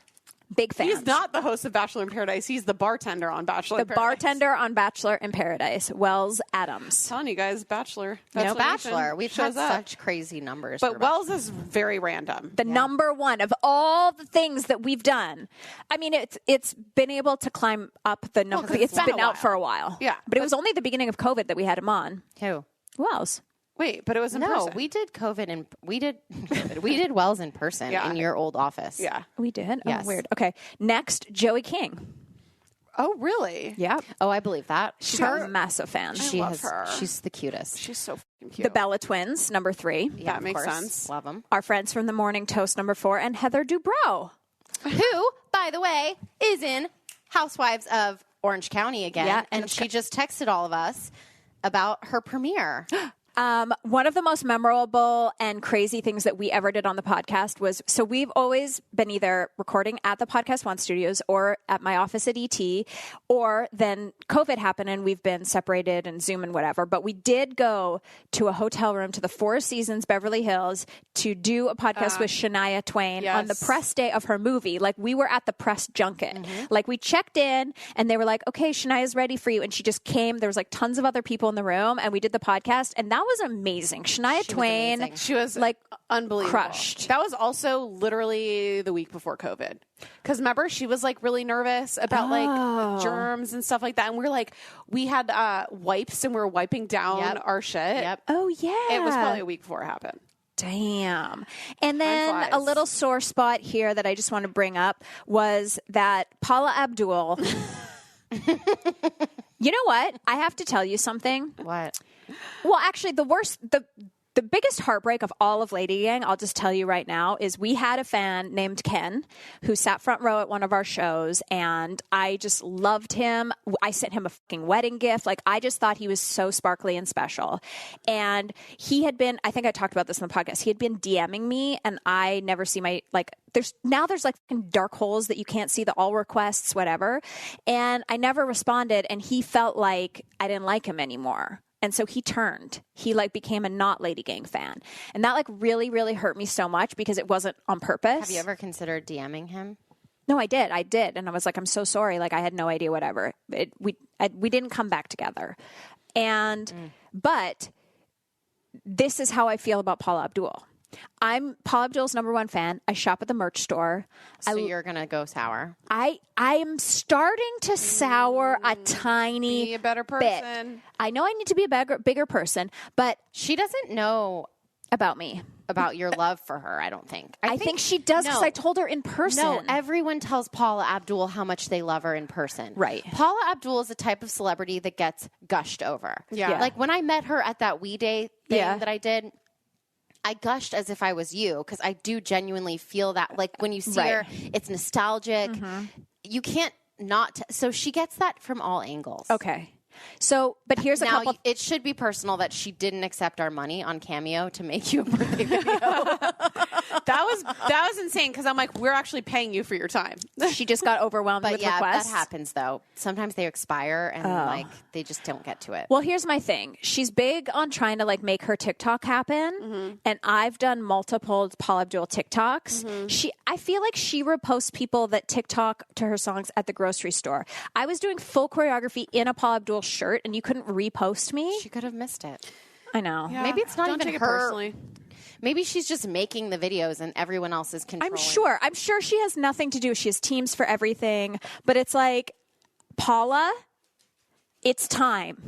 Big fan. He's not the host of Bachelor in Paradise. He's the bartender on Bachelor the in Paradise. bartender on Bachelor in Paradise, Wells Adams. Telling you guys, Bachelor. No, Nation Bachelor. We've had shows up. such crazy numbers. But for Wells is very random. The number 1 of all the things that we've done. I mean, it's been able to climb up the number. 'cause It's it's been been a out for a while. Yeah. But it was only the beginning of COVID that we had him on. Who? Wells. Wait, but it was in No, person. we did COVID and we did Wells in person Yeah. in your old office. Yeah. We did? Yes. Oh, weird. Okay. Next, Joey King. Oh, really? Yeah. Oh, I believe that. She's a massive fan. love her. She's the cutest. She's so fucking cute. The Bella Twins, number 3. Yeah, that of makes course. sense. Love them. Our friends from the Morning Toast, number 4. And Heather Dubrow. Who, by the way, is in Housewives of Orange County again. Yeah, and she just texted all of us about her premiere. One of the most memorable and crazy things that we ever did on the podcast was, so we've always been either recording at the Podcast One studios or at my office at ET, or then COVID happened and we've been separated and Zoom and whatever. But we did go to a hotel room to the Four Seasons Beverly Hills to do a podcast with Shania Twain on the press day of her movie. Like, we were at the press junket. Like, we checked in and they were like, okay, Shania's ready for you. And she just came. There was like tons of other people in the room and we did the podcast, and that was amazing. Shania Twain, she was like unbelievable. Crushed. That was also literally the week before COVID. Because remember, she was like really nervous about like germs and stuff like that. And we had wipes and we were wiping down our shit. Oh, yeah. It was probably a week before it happened. Damn. And then a little sore spot here that I just want to bring up was that Paula Abdul. You know what? I have to tell you something. What? Well, actually, the biggest heartbreak of all of LadyGang, I'll just tell you right now, is we had a fan named Ken who sat front row at one of our shows, and I just loved him. I sent him a fucking wedding gift. Like, I just thought he was so sparkly and special. And he had been, I think I talked about this in the podcast, he had been DMing me, and I never see my, like, there's like fucking dark holes that you can't see, the all requests, whatever. And I never responded, and he felt like I didn't like him anymore. And so he turned. He like became a not LadyGang fan. And that like really, really hurt me so much because it wasn't on purpose. Have you ever considered DMing him? No, I did. And I was like, I'm so sorry. Like, I had no idea, whatever. We didn't come back together. And, but this is how I feel about Paula Abdul. I'm Paula Abdul's number one fan. I shop at the merch store. So you're going to go sour? I am starting to sour a tiny Be a better person. bit. I know I need to be a bigger person, but She doesn't know about me. about your love for her, I don't think. I think she does because I told her in person. No, everyone tells Paula Abdul how much they love her in person. Right. Paula Abdul is a type of celebrity that gets gushed over. Yeah. Like when I met her at that We Day thing that I did, I gushed as if I was you because I do genuinely feel that. Like when you see her, it's nostalgic. You can't not. So she gets that from all angles. Okay. So, but here's a now, couple. It should be personal that she didn't accept our money on Cameo to make you a birthday video. That was insane because I'm like, we're actually paying you for your time. She just got overwhelmed with requests. That happens though. Sometimes they expire and like they just don't get to it. Well, here's my thing. She's big on trying to like make her TikTok happen, and I've done multiple Paula Abdul TikToks. I feel like she reposts people that TikTok to her songs at the grocery store. I was doing full choreography in a Paula Abdul shirt, and you couldn't repost me. She could have missed it. I know. Yeah. Maybe it's not Don't even take it her. personally. Maybe she's just making the videos and everyone else is controlling. I'm sure she has nothing to do. She has teams for everything, but it's like, Paula, it's time.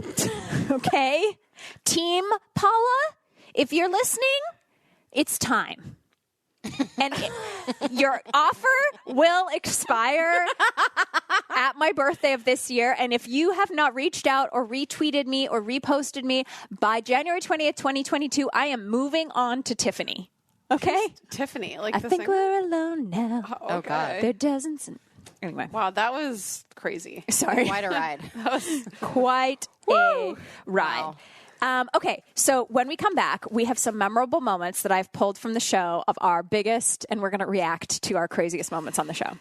Okay? Team Paula, if you're listening, it's time. And your offer will expire at my birthday of this year. And if you have not reached out or retweeted me or reposted me by January 20th, 2022, I am moving on to Tiffany. Okay? Tiffany. Like I think we're alone now. Oh, God. There are dozens. Anyway. Wow, that was crazy. Sorry. Quite a ride. Quite a ride. Wow. Okay, so when we come back, we have some memorable moments that I've pulled from the show of our biggest, and we're going to react to our craziest moments on the show.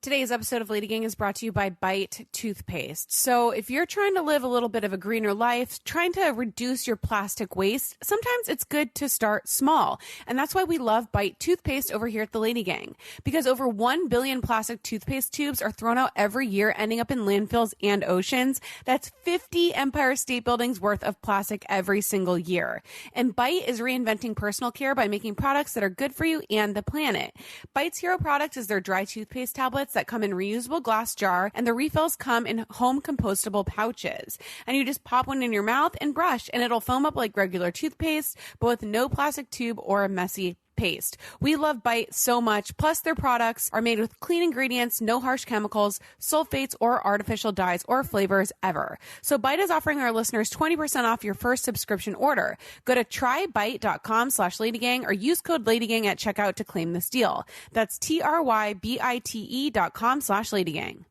Today's episode of LadyGang is brought to you by Bite Toothpaste. So if you're trying to live a little bit of a greener life, trying to reduce your plastic waste, sometimes it's good to start small. And that's why we love Bite Toothpaste over here at the LadyGang. Because over 1 billion plastic toothpaste tubes are thrown out every year, ending up in landfills and oceans. That's 50 Empire State Buildings worth of plastic every single year. And Bite is reinventing personal care by making products that are good for you and the planet. Bite's hero product is their dry toothpaste tablets that come in reusable glass jar, and the refills come in home compostable pouches. And you just pop one in your mouth and brush, and it'll foam up like regular toothpaste, but with no plastic tube or a messy paste. We love Bite so much. Plus, their products are made with clean ingredients, no harsh chemicals, sulfates, or artificial dyes or flavors ever. So Bite is offering our listeners 20% off your first subscription order. Go to trybite.com/LadyGang or use code LadyGang at checkout to claim this deal. That's TRYBITE.com/LadyGang.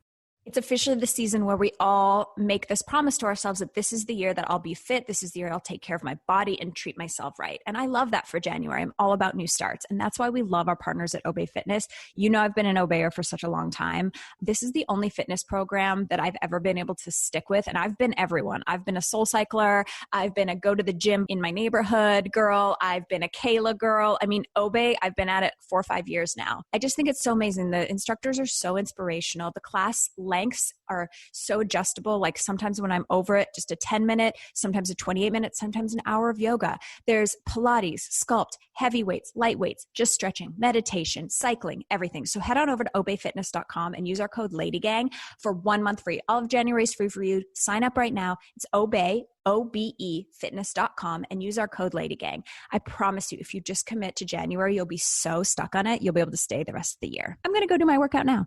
It's officially the season where we all make this promise to ourselves that this is the year that I'll be fit. This is the year I'll take care of my body and treat myself right. And I love that for January. I'm all about new starts. And that's why we love our partners at Obey Fitness. You know, I've been an Obeyer for such a long time. This is the only fitness program that I've ever been able to stick with. And I've been everyone. I've been a soul cycler. I've been a go to the gym in my neighborhood girl. I've been a Kayla girl. I mean, Obey, I've been at it 4 or 5 years now. I just think it's so amazing. The instructors are so inspirational. The class lengths are so adjustable. Like sometimes when I'm over it, just a 10-minute, sometimes a 28-minute, sometimes an hour of yoga. There's Pilates, sculpt, heavy weights, light weights, just stretching, meditation, cycling, everything. So head on over to obeyfitness.com and use our code LadyGang for 1 month free. All of January is free for you. Sign up right now. It's obeyfitness.com and use our code LadyGang. I promise you, if you just commit to January, you'll be so stuck on it, you'll be able to stay the rest of the year. I'm going to go do my workout now.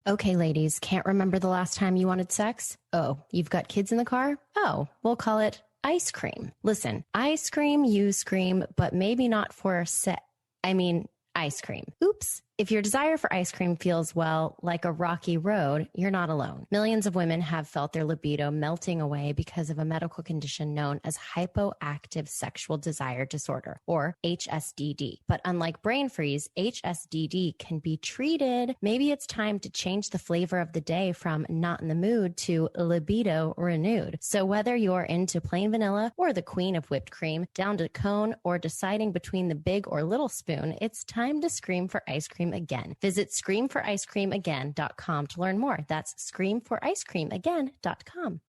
Okay, ladies, can't remember the last time you wanted sex? Oh, you've got kids in the car? Oh, we'll call it ice cream. Listen, I scream, you scream, but maybe not for ice cream. Oops. If your desire for ice cream feels, well, like a rocky road, you're not alone. Millions of women have felt their libido melting away because of a medical condition known as hypoactive sexual desire disorder, or HSDD. But unlike brain freeze, HSDD can be treated. Maybe it's time to change the flavor of the day from not in the mood to libido renewed. So whether you're into plain vanilla or the queen of whipped cream, down to cone, or deciding between the big or little spoon, it's time to scream for ice cream again. Visit screamforicecreamagain.com to learn more. That's screamforicecreamagain.com.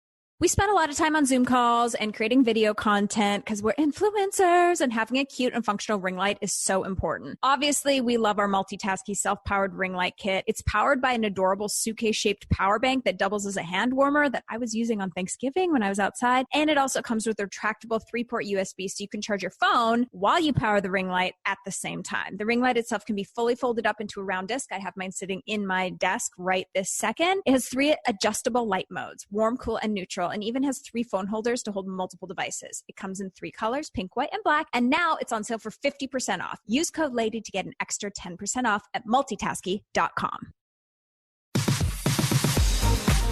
We spend a lot of time on Zoom calls and creating video content because we're influencers, and having a cute and functional ring light is so important. Obviously, we love our multitasky self-powered ring light kit. It's powered by an adorable suitcase-shaped power bank that doubles as a hand warmer that I was using on Thanksgiving when I was outside. And it also comes with a retractable 3-port USB so you can charge your phone while you power the ring light at the same time. The ring light itself can be fully folded up into a round disc. I have mine sitting in my desk right this second. It has 3 adjustable light modes: warm, cool, and neutral, and even has 3 phone holders to hold multiple devices. It comes in 3 colors, pink, white, and black, and now it's on sale for 50% off. Use code LADY to get an extra 10% off at multitasky.com.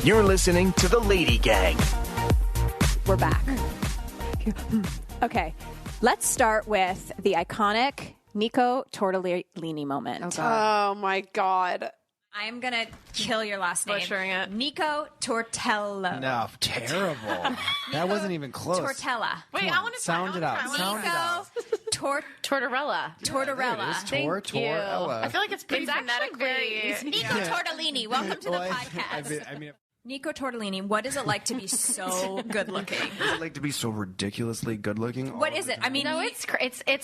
You're listening to the Lady Gang. We're back. Okay, let's start with the iconic Nico Tortellini moment. Oh my God. I am going to kill your last name. Butchering it. Nico Tortello. No, terrible. That wasn't even close. Tortella. Wait, I want to Sound it out. Sound it out. Tortorella. Tortorella. Thank you. Tortella. I feel like it's pretty phonetically. Nico Tortellini, welcome to the podcast. I mean, Nico Tortellini, what is it like to be so good looking? does it like to be so ridiculously good looking? What is it? I mean, No, it's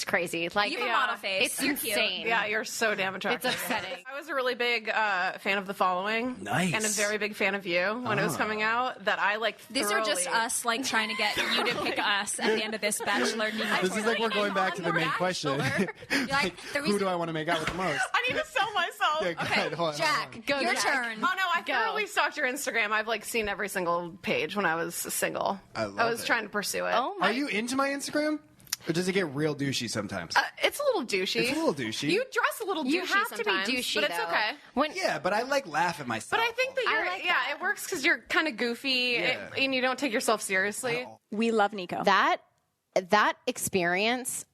crazy. Like, you have a model face. It's You're insane. Yeah, you're so damn attractive. It's upsetting. I was a really big fan of The Following. Nice. And a very big fan of you when it was coming out. That I like. These are just us, like, trying to get you to pick us at the end of this Bachelor. This is like we're going back to the main question. Who do I want to make out with the most? I need to sell myself. Yeah, go ahead. Hold on, Jack, Go, your Jack. turn. Oh no, I thoroughly stalked your Instagram. I've like seen every single page when I was single. I love was it. trying to pursue it. Oh my. Are you into my Instagram? Or does it get real douchey sometimes? It's a little douchey. It's a little douchey. You dress a little douchey You have to be sometimes, douchey, but it's though. okay. When Yeah, but I like laugh at myself. But I think that you're, like yeah, that. it works because you're kind of goofy and you don't take yourself seriously. We love Nico. that experience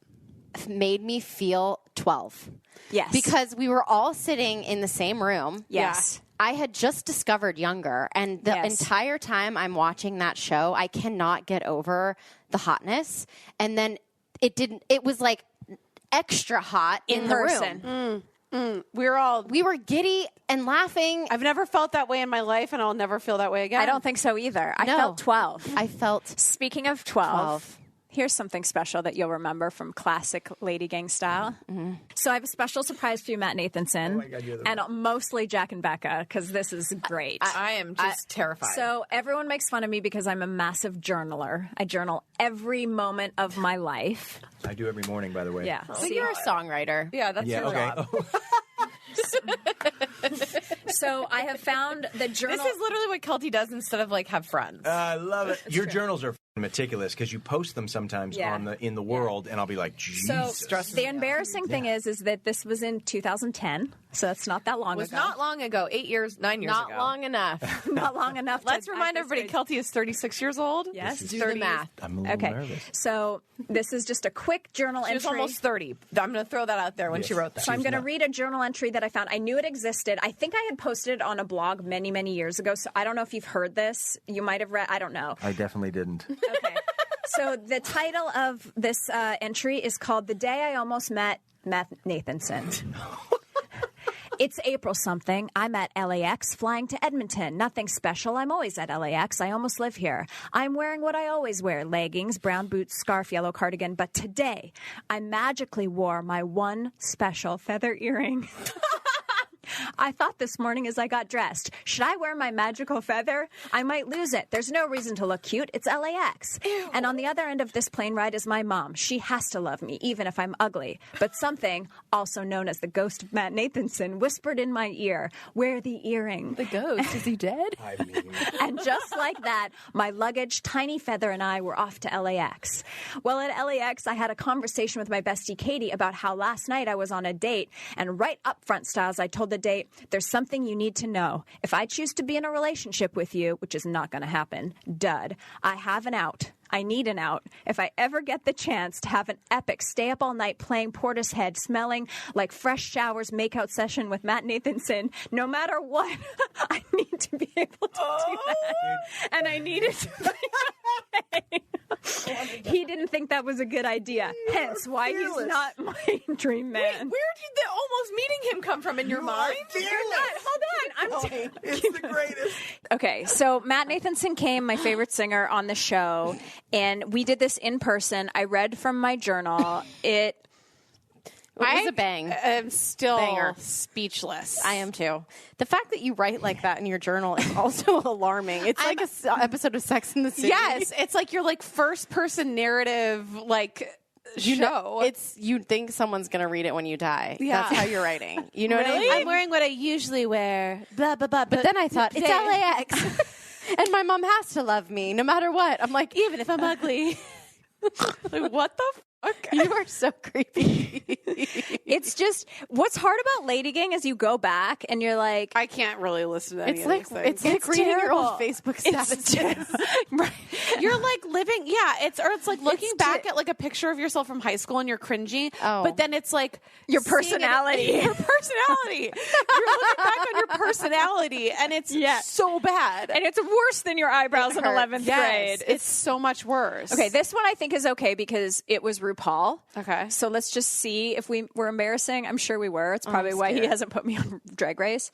made me feel 12. Yes. Because we were all sitting in the same room. Yes. I had just discovered Younger, and the Yes. entire time I'm watching that show, I cannot get over the hotness. And then it was like extra hot in the room. We're We were giddy and laughing. I've never felt that way in my life, and I'll never feel that way again. I don't think so either. I No. felt 12. I felt Speaking of 12, here's something special that you'll remember from classic Lady Gang style. Mm-hmm. So I have a special surprise for you, Matt Nathanson, and mostly Jack and Becca, because this is great. I am just terrified. So everyone makes fun of me because I'm a massive journaler. I journal every moment of my life. I do every morning, by the way. Yeah. so you're a songwriter. yeah, that's Yeah, your okay. job. So I have found the journal. This is literally what Kelty does instead of like have friends. I love it. Your journals are meticulous because you post them sometimes in the world, and I'll be like, Jesus. So the embarrassing thing is that this was in 2010, so that's not that long ago. It was not long ago. 9 years ago. Not long enough. Not long enough. Let's remind everybody, Kelty is 36 years old. Yes. Do the math. I'm a little nervous. So this is just a quick journal entry. She was almost 30. I'm going to throw that out there when she wrote that. So I'm going to read a journal entry that I found. I knew it existed. I think I had posted it on a blog many, many years ago, so I don't know if you've heard this. You might have read. I don't know. I definitely didn't. Okay. So the title of this entry is called The Day I Almost Met Nathanson. It's April something. I'm at LAX flying to Edmonton. Nothing special. I'm always at LAX. I almost live here. I'm wearing what I always wear, leggings, brown boots, scarf, yellow cardigan. But today, I magically wore my one special feather earring. I thought this morning as I got dressed, should I wear my magical feather? I might lose it. There's no reason to look cute. It's LAX. Ew. And on the other end of this plane ride is my mom. She has to love me, even if I'm ugly. But something, also known as the ghost of Matt Nathanson, whispered in my ear, wear the earring. The ghost? Is he dead? I mean. And just like that, my luggage, Tiny Feather, and I were off to LAX. Well, at LAX, I had a conversation with my bestie Katie about how last night I was on a date, and right up front styles, I told the date, there's something you need to know. If I choose to be in a relationship with you, which is not going to happen, dud, I have an out. I need an out. If I ever get the chance to have an epic stay up all night playing Portishead, smelling like fresh showers makeout session with Matt Nathanson, no matter what, I need to be able to do that. And I need it to be okay. He didn't think that was a good idea. Hence why he's not my dream man. Wait, where did the almost meeting him come from in your mind? Hold on. It's the greatest. Okay, so Matt Nathanson came, my favorite singer, on the show, and we did this in person. I read from my journal. It was a bang. I'm still Banger. speechless. I am too. The fact that you write like that in your journal is also alarming. It's like an episode of Sex and the City. Yes, it's like your first person narrative show. It's you think someone's gonna read it when you die. Yeah. That's how you're writing. You know what I mean? I'm wearing what I usually wear. Blah blah blah. But then I thought it's LAX, and my mom has to love me no matter what. I'm like, even if I'm ugly. What the fuck? You are so creepy. It's just what's hard about LadyGang is you go back and you're like, I can't really listen to any It's of like these things. it's like reading your old terrible. Facebook statuses. Right. You're like living, it's like looking back at like a picture of yourself from high school and you're cringy, but then it's like your seeing personality. Your personality. You're looking back on your personality and it's so bad. And it's worse than your eyebrows in 11th grade. It's so much worse. Okay, this one I think is okay because it was RuPaul. Okay. So let's just see if we were embarrassing. I'm sure we were. It's probably why he hasn't put me on Drag Race.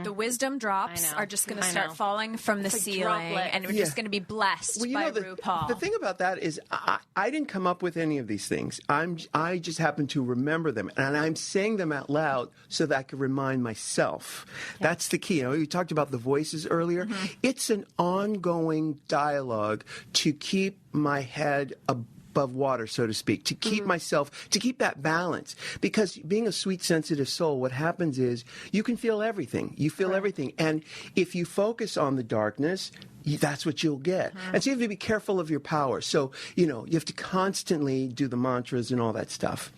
The wisdom drops are just going to start falling from the ceiling, and we're just going to be blessed by RuPaul. The thing about that is I didn't come up with any of these things. I just happen to remember them, and I'm saying them out loud so that I can remind myself. Yeah. That's the key. You talked about the voices earlier. Mm-hmm. It's an ongoing dialogue to keep my head above water, so to speak, to keep myself, to keep that balance. Because being a sweet, sensitive soul, what happens is you can feel everything. You feel everything. And if you focus on the darkness, that's what you'll get. And so you have to be careful of your power. So, you have to constantly do the mantras and all that stuff.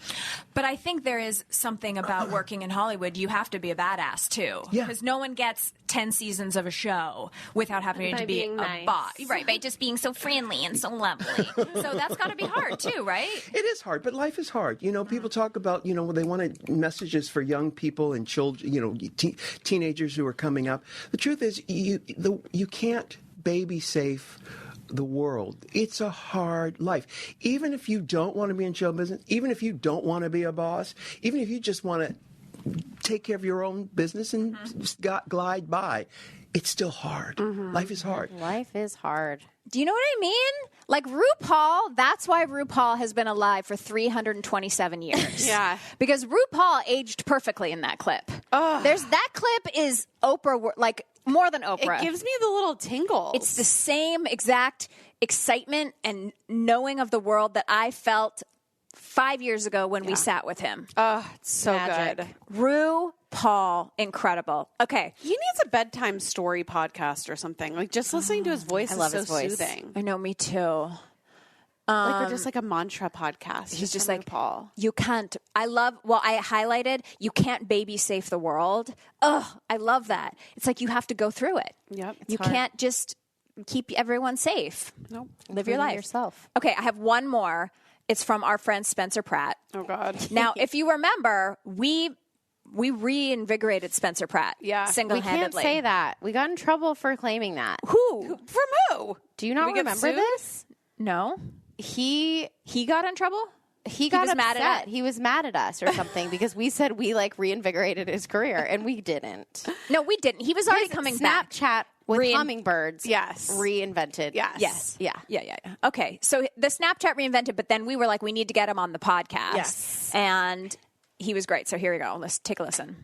But I think there is something about working in Hollywood. You have to be a badass, too. Yeah. Because no one gets 10 seasons of a show without having to be a boss. Right, by just being so friendly and so lovely. So that's got to be hard, too, right? It is hard, but life is hard. People talk about, they wanted messages for young people and children, teenagers who are coming up. The truth is, you can't baby safe the world. It's a hard life. Even if you don't want to be in show business, even if you don't want to be a boss, even if you just want to take care of your own business and glide by, it's still hard. Life is hard. Life is hard. Do you know what I mean? Like RuPaul, that's why RuPaul has been alive for 327 years. Yeah. Because RuPaul aged perfectly in that clip. That clip is Oprah, like more than Oprah. It gives me the little tingles. It's the same exact excitement and knowing of the world that I felt 5 years ago when we sat with him. Oh, it's so good. Ru Paul, incredible. Okay. He needs a bedtime story podcast or something. Like, just listening to his voice I is love so his voice. soothing. I know, me too. Or just like a mantra podcast. He's just from like, Paul. you can't, I highlighted, you can't baby safe the world. Oh, I love that. It's like you have to go through it. Yep. You can't just keep everyone safe. Nope. Live your life. yourself. Okay, I have one more. It's from our friend Spencer Pratt. Oh, God. Now, if you remember, we reinvigorated Spencer Pratt. Yeah. We Single-handedly. can't say that. We got in trouble for claiming that. Who? From who? Do you not we get remember sued? this? No. He got in trouble? he got was mad at upset. us. He was mad at us or something because we said we like reinvigorated his career and we didn't. No, we didn't. He was already His coming back. Snapchat with hummingbirds. Yes. Reinvented. Yes. Yeah. Yeah. Okay, so the Snapchat reinvented, but then we were like, we need to get him on the podcast. Yes. And he was great. So here we go. Let's take a listen.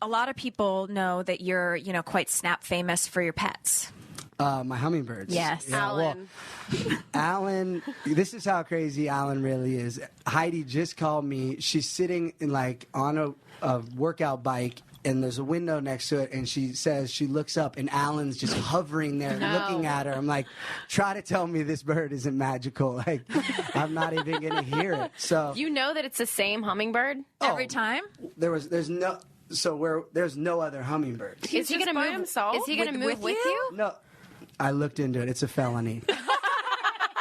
A lot of people know that you're, quite Snap famous for your pets. My hummingbirds. Yes. Yeah, Alan. Well, Alan, this is how crazy Alan really is. Heidi just called me. She's sitting on a workout bike, and there's a window next to it, and she says she looks up, and Alan's just hovering there looking at her. I'm like, try to tell me this bird isn't magical. Like, I'm not even going to hear it. So You know that it's the same hummingbird? Every time? there's no other hummingbird. Is he going to by move himself? Is he going to move with you? No, I looked into it. It's a felony.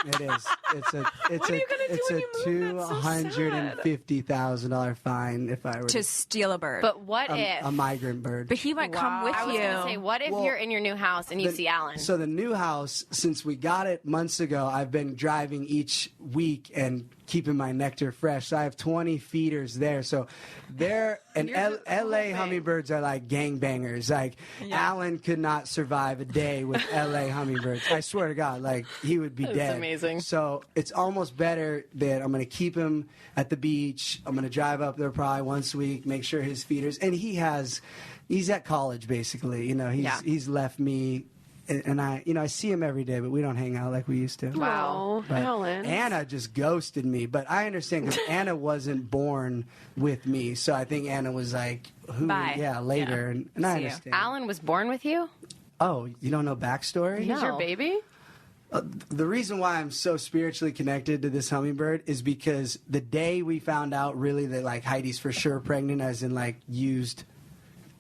It is. It's a $250,000 fine if I were To steal a bird. But what a if migrant bird. But he might come with I was you. going to say, what if you're in your new house and you see Alan? So the new house, since we got it months ago, I've been driving each week and keeping my nectar fresh. So I have 20 feeders there. So they're and LA hummingbirds are like gangbangers. Like Alan could not survive a day with LA hummingbirds. I swear to God, like he would be dead. amazing. So it's almost better that I'm going to keep him at the beach. I'm going to drive up there probably once a week, make sure his feeders, and he's at college basically. He's left me. And I see him every day, but we don't hang out like we used to. Wow. But Alan. Anna just ghosted me, but I understand because Anna wasn't born with me, so I think Anna was like, "Who?" Bye. Yeah, later, Yeah. and I See you. understand. Alan was born with you? Oh, you don't know backstory? He's your baby? The reason why I'm so spiritually connected to this hummingbird is because the day we found out really that like Heidi's for sure pregnant, as in like used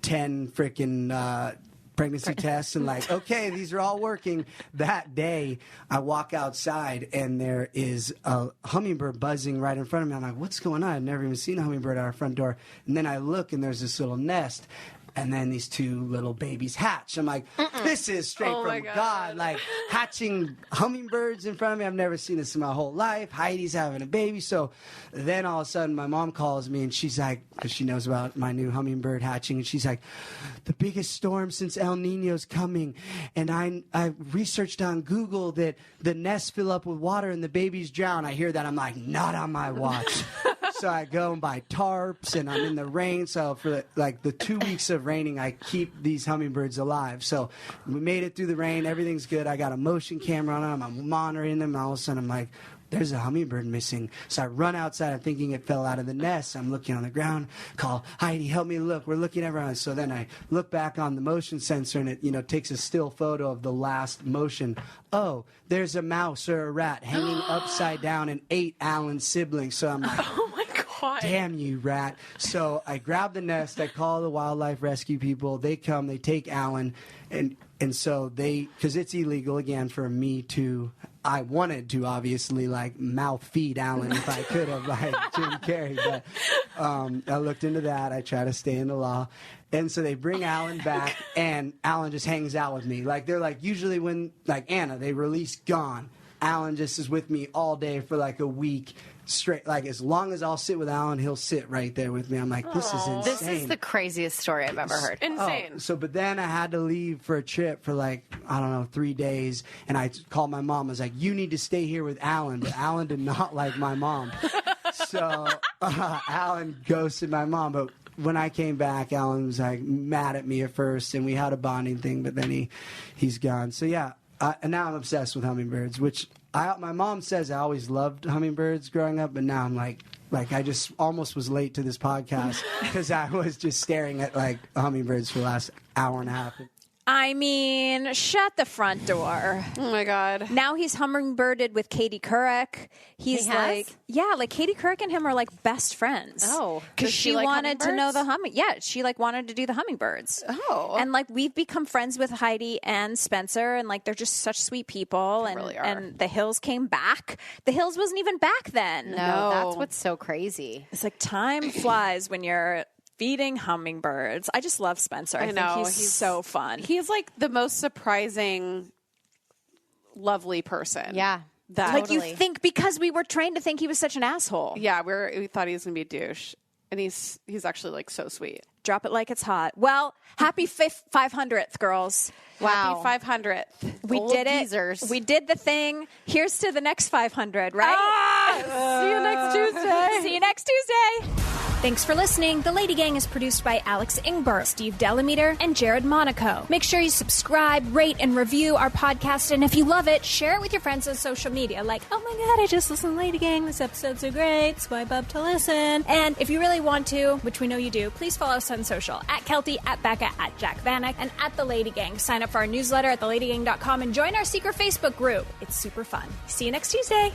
10 freaking pregnancy tests and like, okay, these are all working. That day, I walk outside and there is a hummingbird buzzing right in front of me. I'm like, what's going on? I've never even seen a hummingbird at our front door. And then I look and there's this little nest. And then these two little babies hatch. I'm like, this is straight from God. Like, hatching hummingbirds in front of me. I've never seen this in my whole life. Heidi's having a baby. So then all of a sudden, my mom calls me, and she's like, because she knows about my new hummingbird hatching, and she's like, the biggest storm since El Nino's coming. And I researched on Google that the nests fill up with water and the babies drown. I hear that. I'm like, not on my watch. So I go and buy tarps, and I'm in the rain. So for the 2 weeks of raining, I keep these hummingbirds alive. So we made it through the rain. Everything's good. I got a motion camera on them. I'm monitoring them. And all of a sudden, I'm like, there's a hummingbird missing. So I run outside. I'm thinking it fell out of the nest. I'm looking on the ground. Call, Heidi, help me look. We're looking everywhere. So then I look back on the motion sensor, and it takes a still photo of the last motion. Oh, there's a mouse or a rat hanging upside down and ate Alan's siblings. So I'm like, Oh my God. damn you, rat. So I grab the nest. I call the wildlife rescue people. They come. They take Alan. And so because it's illegal, again, for me to, I wanted to obviously like mouth feed Alan if I could have, like Jim Carrey. But I looked into that. I try to stay in the law. And so they bring Alan back, and Alan just hangs out with me. Like, they're like, usually when, like Anna, they release Gone. Alan just is with me all day for like a week straight. Like, as long as I'll sit with Alan, he'll sit right there with me. I'm like, this is insane. This is the craziest story I've ever heard. Insane. But then I had to leave for a trip for 3 days, and I called my mom. I was like, you need to stay here with Alan. But Alan did not like my mom. So Alan ghosted my mom. But when I came back, Alan was like mad at me at first, and we had a bonding thing, but then he's gone. So yeah, and now I'm obsessed with hummingbirds, which my mom says I always loved hummingbirds growing up, but now I'm like, Like, I just almost was late to this podcast because I was just staring at, like, hummingbirds for the last hour and a half. I mean, shut the front door. Oh my God. Now he's hummingbirded with Katie Couric. He's like, like Katie Couric and him are like best friends. Oh. Because Does she like wanted to know hummingbirds? the she like wanted to do the hummingbirds. Oh. And like we've become friends with Heidi and Spencer, and like they're just such sweet people. They and really are. And the Hills came back. The Hills wasn't even back then. No, that's what's so crazy. It's like time flies when you're feeding hummingbirds. I just love Spencer. I think he's so fun. He's like the most surprising, lovely person. Yeah. That like you think, because we were trained to think he was such an asshole. Yeah, we thought he was gonna be a douche, and he's actually like so sweet. Drop it like it's hot. Well, happy 500th, girls. Wow. Happy 500th. We Old did it. geezers. We did the thing. Here's to the next 500, right? See you next Tuesday. See you next Tuesday. Thanks for listening. The Lady Gang is produced by Alex Ingber, Steve Delameter, and Jared Monaco. Make sure you subscribe, rate, and review our podcast. And if you love it, share it with your friends on social media. Like, oh my God, I just listened to Lady Gang. This episode's so great. Swipe up to listen. And if you really want to, which we know you do, please follow us on social. At Kelty, at Becca, at Jack Vanek, and at The Lady Gang. Sign up for our newsletter at theladygang.com and join our secret Facebook group. It's super fun. See you next Tuesday.